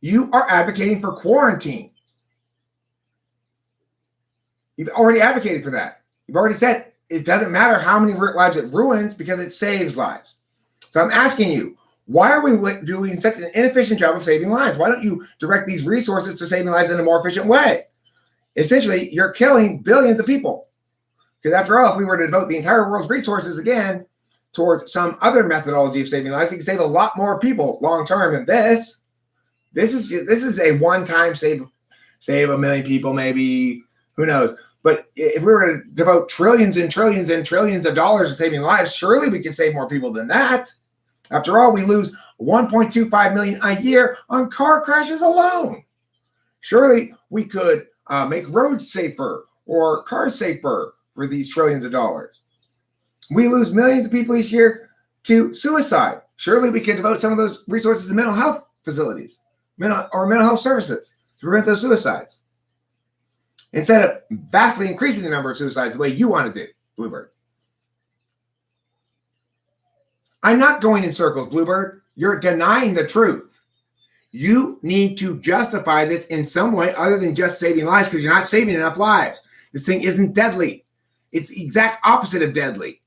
You are advocating for quarantine. You've already advocated for that. You've already said it doesn't matter how many lives it ruins because it saves lives. So I'm asking you, why are we doing such an inefficient job of saving lives? Why don't you direct these resources to saving lives in a more efficient way? Essentially, you're killing billions of people. Because after all, if we were to devote the entire world's resources again towards some other methodology of saving lives, we could save a lot more people long term than this. This is a one-time save a million people, maybe, who knows. But if we were to devote trillions and trillions and trillions of dollars to saving lives, surely we can save more people than that. After all, we lose 1.25 million a year on car crashes alone. Surely we could make roads safer or cars safer for these trillions of dollars. We lose millions of people each year to suicide. Surely we could devote some of those resources to mental health facilities, mental health services to prevent those suicides, instead of vastly increasing the number of suicides the way you want to do, Bluebird. I'm not going in circles, Bluebird. You're denying the truth. You need to justify this in some way other than just saving lives, because you're not saving enough lives. This thing isn't deadly. It's the exact opposite of deadly.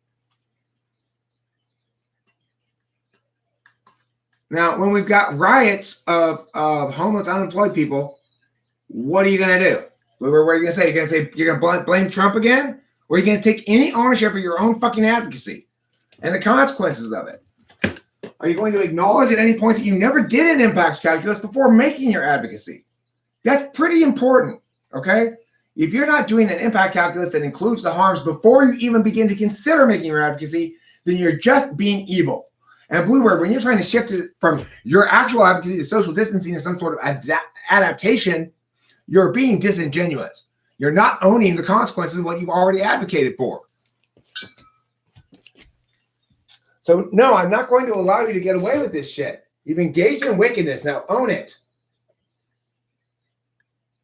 Now, when we've got riots of homeless, unemployed people, what are you going to do? Bluebird, what are you going to say? You're going to blame Trump again? Or are you going to take any ownership of your own fucking advocacy and the consequences of it? Are you going to acknowledge at any point that you never did an impacts calculus before making your advocacy? That's pretty important, okay? If you're not doing an impact calculus that includes the harms before you even begin to consider making your advocacy, then you're just being evil. And Bluebird, when you're trying to shift it from your actual advocacy to social distancing or some sort of adaptation, you're being disingenuous. You're not owning the consequences of what you've already advocated for. So, no, I'm not going to allow you to get away with this shit. You've engaged in wickedness. Now own it.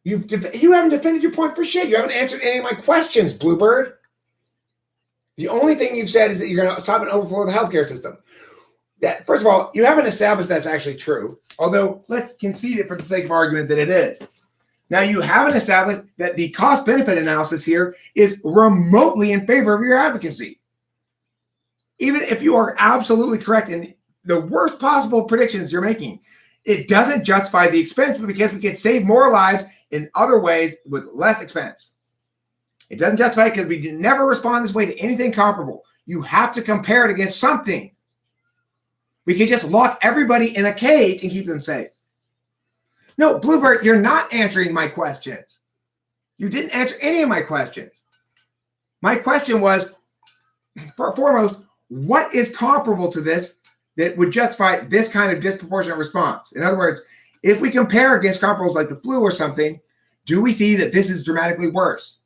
You haven't defended your point for shit. You haven't answered any of my questions, Bluebird. The only thing you've said is that you're going to stop an overflow of the healthcare system. That, first of all, you haven't established that's actually true, although let's concede it for the sake of argument that it is. Now, you haven't established that the cost-benefit analysis here is remotely in favor of your advocacy. Even if you are absolutely correct in the worst possible predictions you're making, it doesn't justify the expense because we can save more lives in other ways with less expense. It doesn't justify it because we never respond this way to anything comparable. You have to compare it against something. We can just lock everybody in a cage and keep them safe. No, Bluebird, you're not answering my questions. You didn't answer any of my questions. My question was, foremost, what is comparable to this that would justify this kind of disproportionate response? In other words, if we compare against comparables like the flu or something, do we see that this is dramatically worse?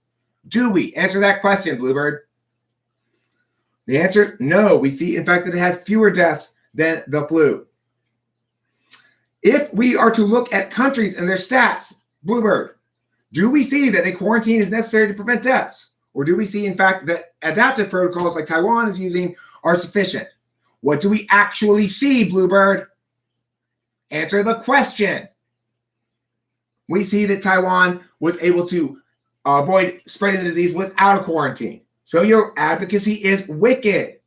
Do we? Answer that question, Bluebird. The answer, no. We see, in fact, that it has fewer deaths than the flu. If we are to look at countries and their stats, Bluebird, do we see that a quarantine is necessary to prevent deaths? Or do we see, in fact, that adaptive protocols like Taiwan is using are sufficient? What do we actually see, Bluebird? Answer the question. We see that Taiwan was able to avoid spreading the disease without a quarantine. So your advocacy is wicked.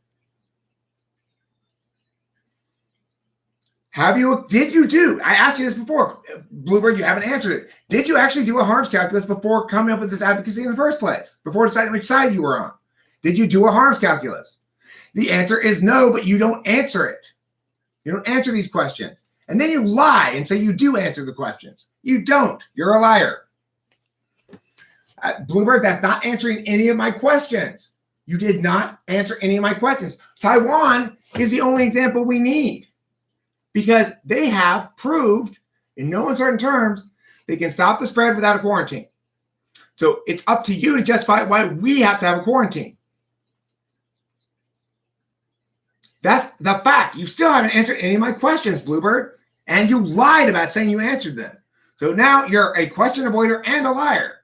I asked you this before, Bluebird, you haven't answered it. Did you actually do a harms calculus before coming up with this advocacy in the first place? Before deciding which side you were on? Did you do a harms calculus? The answer is no, but you don't answer it. You don't answer these questions. And then you lie and say you do answer the questions. You don't. You're a liar. Bluebird, that's not answering any of my questions. You did not answer any of my questions. Taiwan is the only example we need because they have proved in no uncertain terms they can stop the spread without a quarantine. So it's up to you to justify why we have to have a quarantine. That's the fact. You still haven't answered any of my questions, Bluebird, and you lied about saying you answered them. So now you're a question avoider and a liar.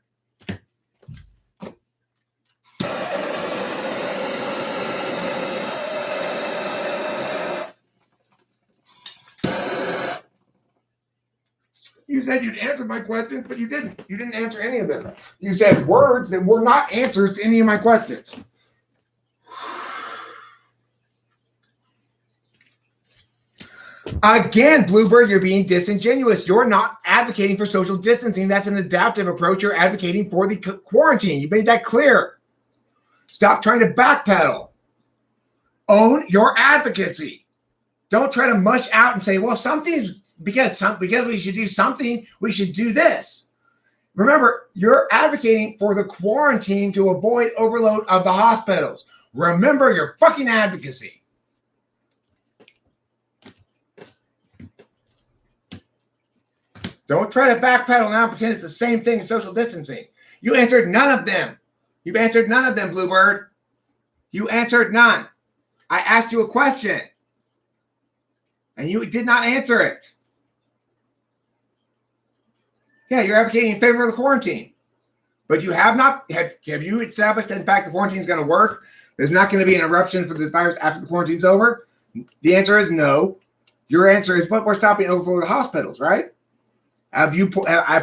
You said you'd answer my questions, but you didn't. You didn't answer any of them. You said words that were not answers to any of my questions. Again, Bluebird, you're being disingenuous. You're not advocating for social distancing. That's an adaptive approach. You're advocating for the quarantine. You made that clear. Stop trying to backpedal. Own your advocacy. Don't try to mush out and say, well, something's because we should do something, we should do this. Remember, you're advocating for the quarantine to avoid overload of the hospitals. Remember your fucking advocacy. Don't try to backpedal now and pretend it's the same thing as social distancing. You answered none of them. You've answered none of them, Bluebird. You answered none. I asked you a question, and you did not answer it. Yeah, you're advocating in favor of the quarantine. But you have not, have you established that, in fact, the quarantine is going to work? There's not going to be an eruption for this virus after the quarantine's over? The answer is no. Your answer is, but we're stopping overflow of the hospitals, right? I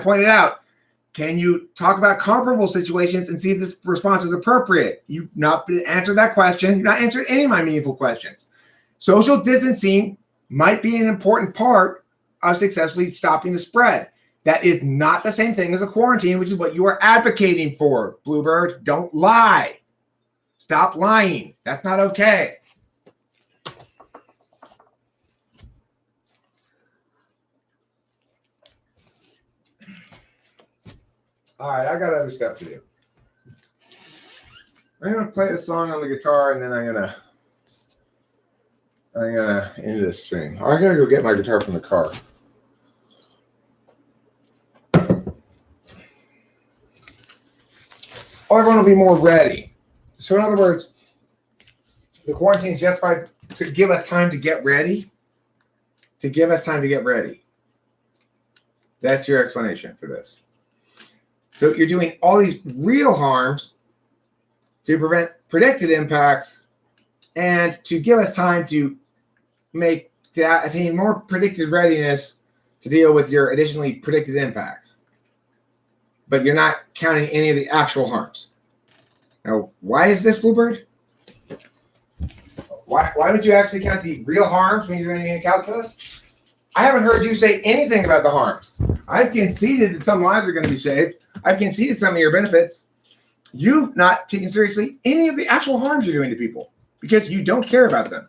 pointed out, can you talk about comparable situations and see if this response is appropriate? You've not answered that question. You've not answered any of my meaningful questions. Social distancing might be an important part of successfully stopping the spread. That is not the same thing as a quarantine, which is what you are advocating for, Bluebird. Don't lie. Stop lying. That's not okay. All right, I got other stuff to do. I'm gonna play a song on the guitar, and then I'm gonna end this stream. I gotta go get my guitar from the car. Or everyone will be more ready. So in other words, the quarantine is justified to give us time to get ready. To give us time to get ready. That's your explanation for this. So you're doing all these real harms to prevent predicted impacts and to give us time to attain more predicted readiness to deal with your additionally predicted impacts. But you're not counting any of the actual harms. Now, why is this, Bluebird? Why would you actually count the real harms when you're doing a calculus? I haven't heard you say anything about the harms. I've conceded that some lives are going to be saved. I've conceded some of your benefits. You've not taken seriously any of the actual harms you're doing to people because you don't care about them.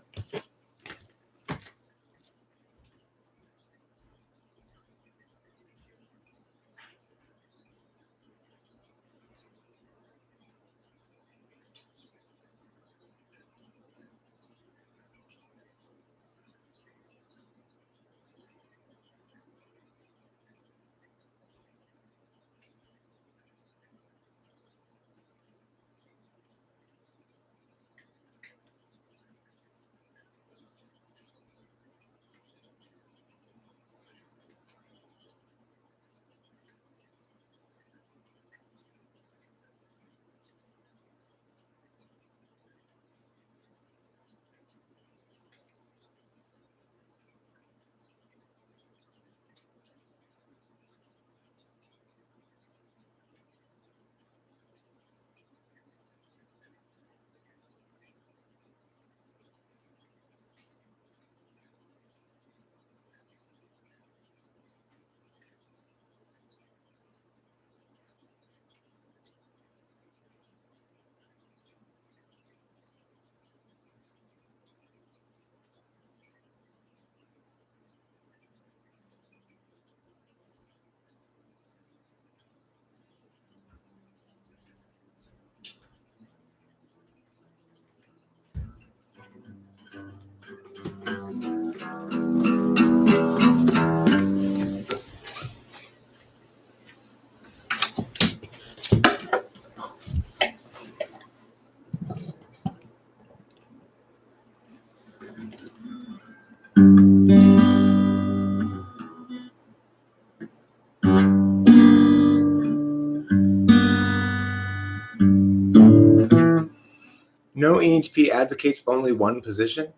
EHP advocates only one position.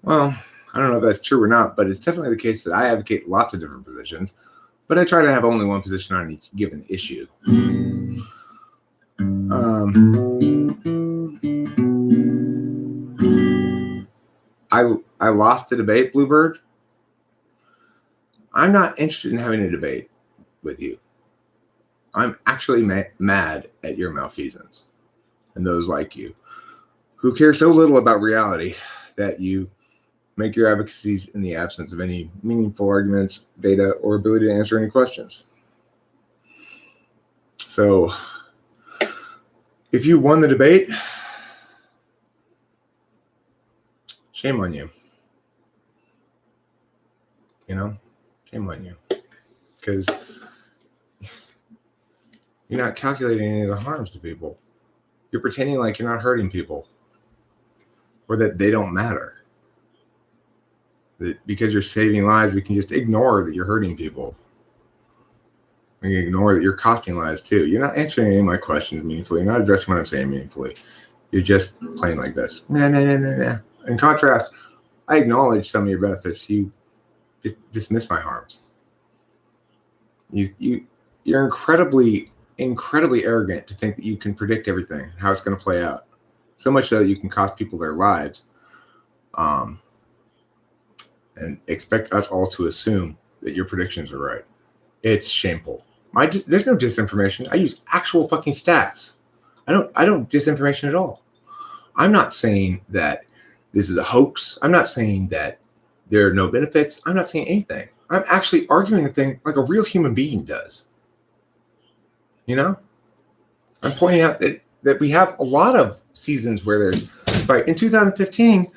Well, I don't know if that's true or not, but it's definitely the case that I advocate lots of different positions, but I try to have only one position on each given issue. I lost the debate, Bluebird. I'm not interested in having a debate with you. I'm actually mad at your malfeasance and those like you who care so little about reality that you make your advocacies in the absence of any meaningful arguments, data, or ability to answer any questions. So, if you won the debate, shame on you. You know, shame on you. Because you're not calculating any of the harms to people. You're pretending like you're not hurting people or that they don't matter. That because you're saving lives, we can just ignore that you're hurting people. We can ignore that you're costing lives too. You're not answering any of my questions meaningfully. You're not addressing what I'm saying meaningfully. You're just playing like this. Nah. In contrast, I acknowledge some of your benefits. You just dismiss my harms. You're incredibly arrogant to think that you can predict everything, how it's going to play out. So much so that you can cost people their lives, and expect us all to assume that your predictions are right. It's shameful. There's no disinformation. I use actual fucking stats. I don't disinformation at all. I'm not saying that this is a hoax. I'm not saying that there are no benefits. I'm not saying anything. I'm actually arguing the thing like a real human being does. You know? I'm pointing out that we have a lot of seasons where there's, right, in 2015,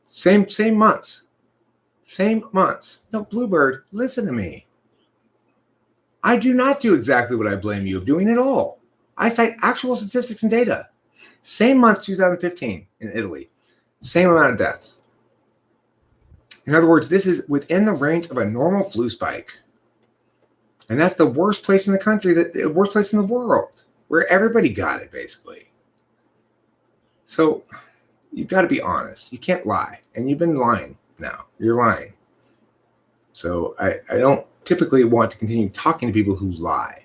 same months. No, Bluebird, listen to me. I do not do exactly what I blame you of doing at all. I cite actual statistics and data. Same month, 2015 in Italy. Same amount of deaths. In other words, this is within the range of a normal flu spike. And that's the worst place in the country, the worst place in the world, where everybody got it, basically. So you've got to be honest. You can't lie. And you've been lying now. You're lying. So I don't typically want to continue talking to people who lie.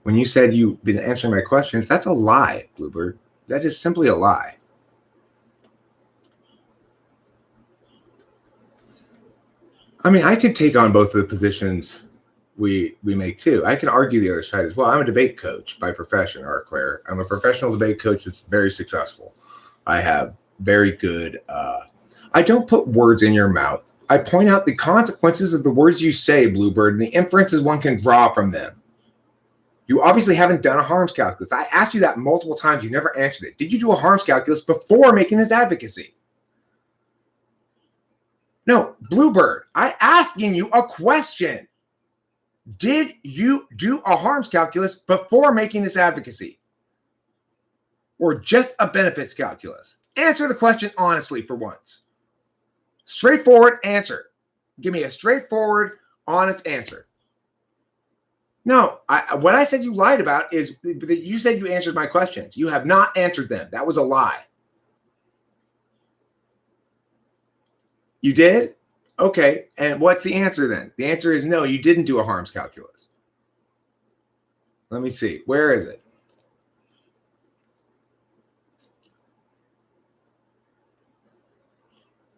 When you said you've been answering my questions, that's a lie, Bluebird. That is simply a lie. I mean, I could take on both of the positions we make too. I can argue the other side as well. I'm a debate coach by profession, Claire. I'm a professional debate coach that's very successful. I have very good, I don't put words in your mouth. I point out the consequences of the words you say, Bluebird, and the inferences one can draw from them. You obviously haven't done a harms calculus. I asked you that multiple times. You never answered it. Did you do a harms calculus before making this advocacy? No, Bluebird, I'm asking you a question. Did you do a harms calculus before making this advocacy? Or just a benefits calculus? Answer the question honestly for once. Straightforward answer. Give me a straightforward, honest answer. No, what I said you lied about is that you said you answered my questions. You have not answered them. That was a lie. You did? Okay, and what's the answer then? The answer is no, you didn't do a harms calculus. Let me see. Where is it?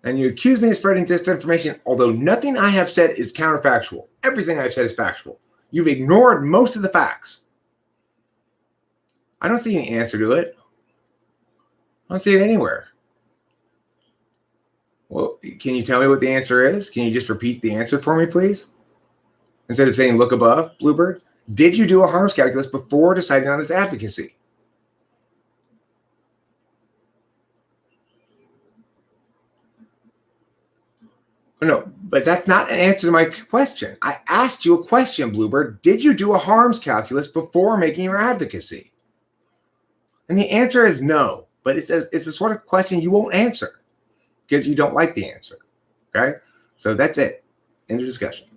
And you accuse me of spreading disinformation, although nothing I have said is counterfactual. Everything I've said is factual. You've ignored most of the facts. I don't see any answer to it. I don't see it anywhere. Well, can you tell me what the answer is? Can you just repeat the answer for me, please? Instead of saying look above, Bluebird, did you do a harms calculus before deciding on this advocacy? No, but that's not an answer to my question. I asked you a question, Bluebird. Did you do a harms calculus before making your advocacy? And the answer is no, but it's the sort of question you won't answer because you don't like the answer. Okay? So that's it. End of discussion.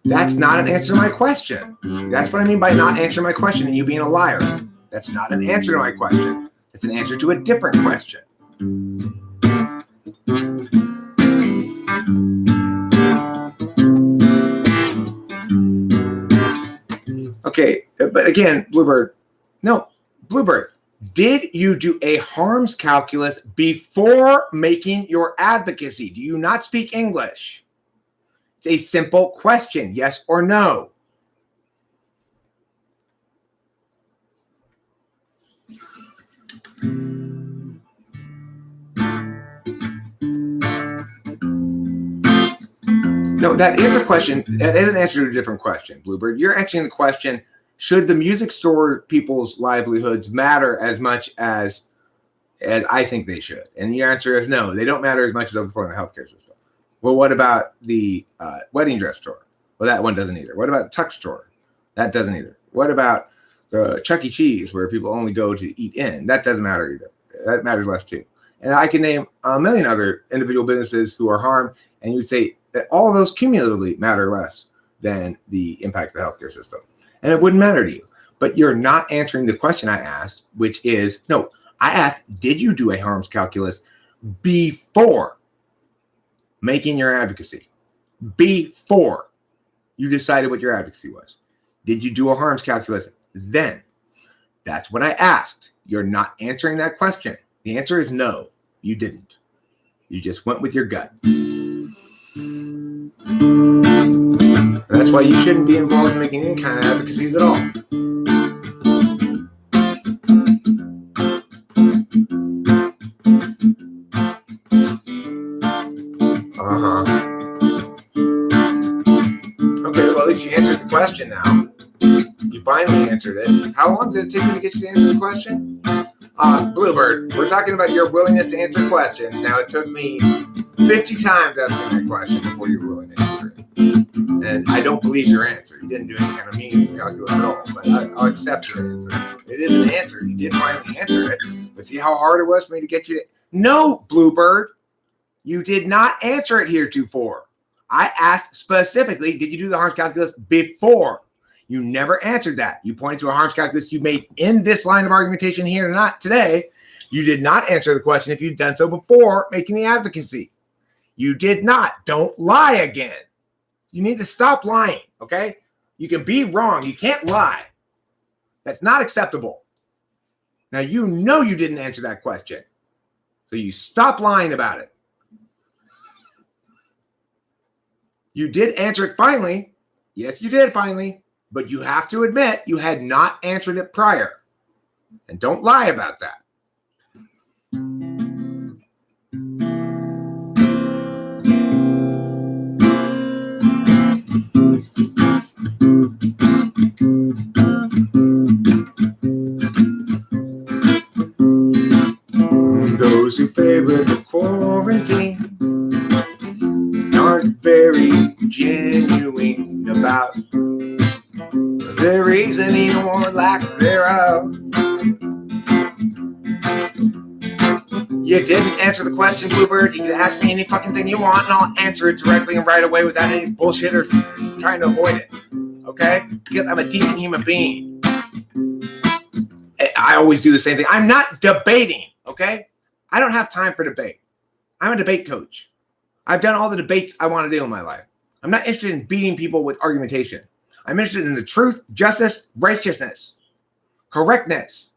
That's not an answer to my question. That's what I mean by not answering my question and you being a liar. That's not an answer to my question. It's an answer to a different question. Okay, but again, Bluebird, no, Bluebird, did you do a harms calculus before making your advocacy? Do you not speak English? It's a simple question, yes or no. No, that is a question. That is an answer to a different question, Bluebird. You're answering the question, should the music store people's livelihoods matter as much as I think they should? And the answer is no, they don't matter as much as overflowing the healthcare system. Well, what about the wedding dress store? Well, that one doesn't either. What about the tuck store? That doesn't either. What about the Chuck E. Cheese where people only go to eat in? That doesn't matter either. That matters less too. And I can name a million other individual businesses who are harmed, and you would say that all of those cumulatively matter less than the impact of the healthcare system. And it wouldn't matter to you. But you're not answering the question I asked, which is, no, I asked, did you do a harms calculus before making your advocacy? Before you decided what your advocacy was. Did you do a harms calculus then? That's what I asked. You're not answering that question. The answer is no, you didn't. You just went with your gut. That's why you shouldn't be involved in making any kind of advocacies at all. Okay, well, at least you answered the question now. You finally answered it. How long did it take me to get you to answer the question? Bluebird, we're talking about your willingness to answer questions. Now, it took me 50 times asking that question before you were willing to answer it. And I don't believe your answer. You didn't do any kind of meaningful calculus at all. But I'll accept your answer. It is an answer. You did finally answer it. But see how hard it was for me to get you to... No, Bluebird. You did not answer it heretofore. I asked specifically, did you do the harms calculus before? You never answered that. You pointed to a harms calculus you made in this line of argumentation here or not today. You did not answer the question if you'd done so before making the advocacy. You did not. Don't lie again. You need to stop lying, okay? You can be wrong. You can't lie. That's not acceptable. Now, you know you didn't answer that question. So you stop lying about it. You did answer it finally. Yes, you did finally. But you have to admit you had not answered it prior. And don't lie about that. Those who favor the quarantine aren't very genuine about their reasoning or lack thereof. You didn't answer the question, Bluebird. You can ask me any fucking thing you want, and I'll answer it directly and right away without any bullshit or trying to avoid it. Okay? Because I'm a decent human being. I always do the same thing. I'm not debating, okay? I don't have time for debate. I'm a debate coach. I've done all the debates I want to do in my life. I'm not interested in beating people with argumentation. I'm interested in the truth, justice, righteousness, correctness,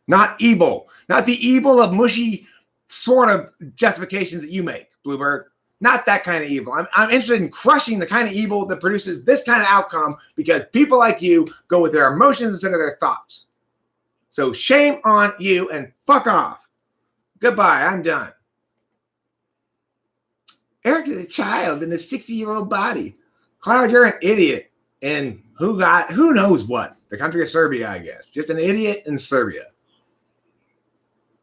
not evil. Not the evil of mushy sort of justifications that you make, Bluebird. Not that kind of evil. I'm interested in crushing the kind of evil that produces this kind of outcome because people like you go with their emotions instead of their thoughts. So shame on you and fuck off. Goodbye. I'm done. Eric is a child in a 60-year-old body. Cloud, you're an idiot. And who knows what? The country of Serbia, I guess. Just an idiot in Serbia.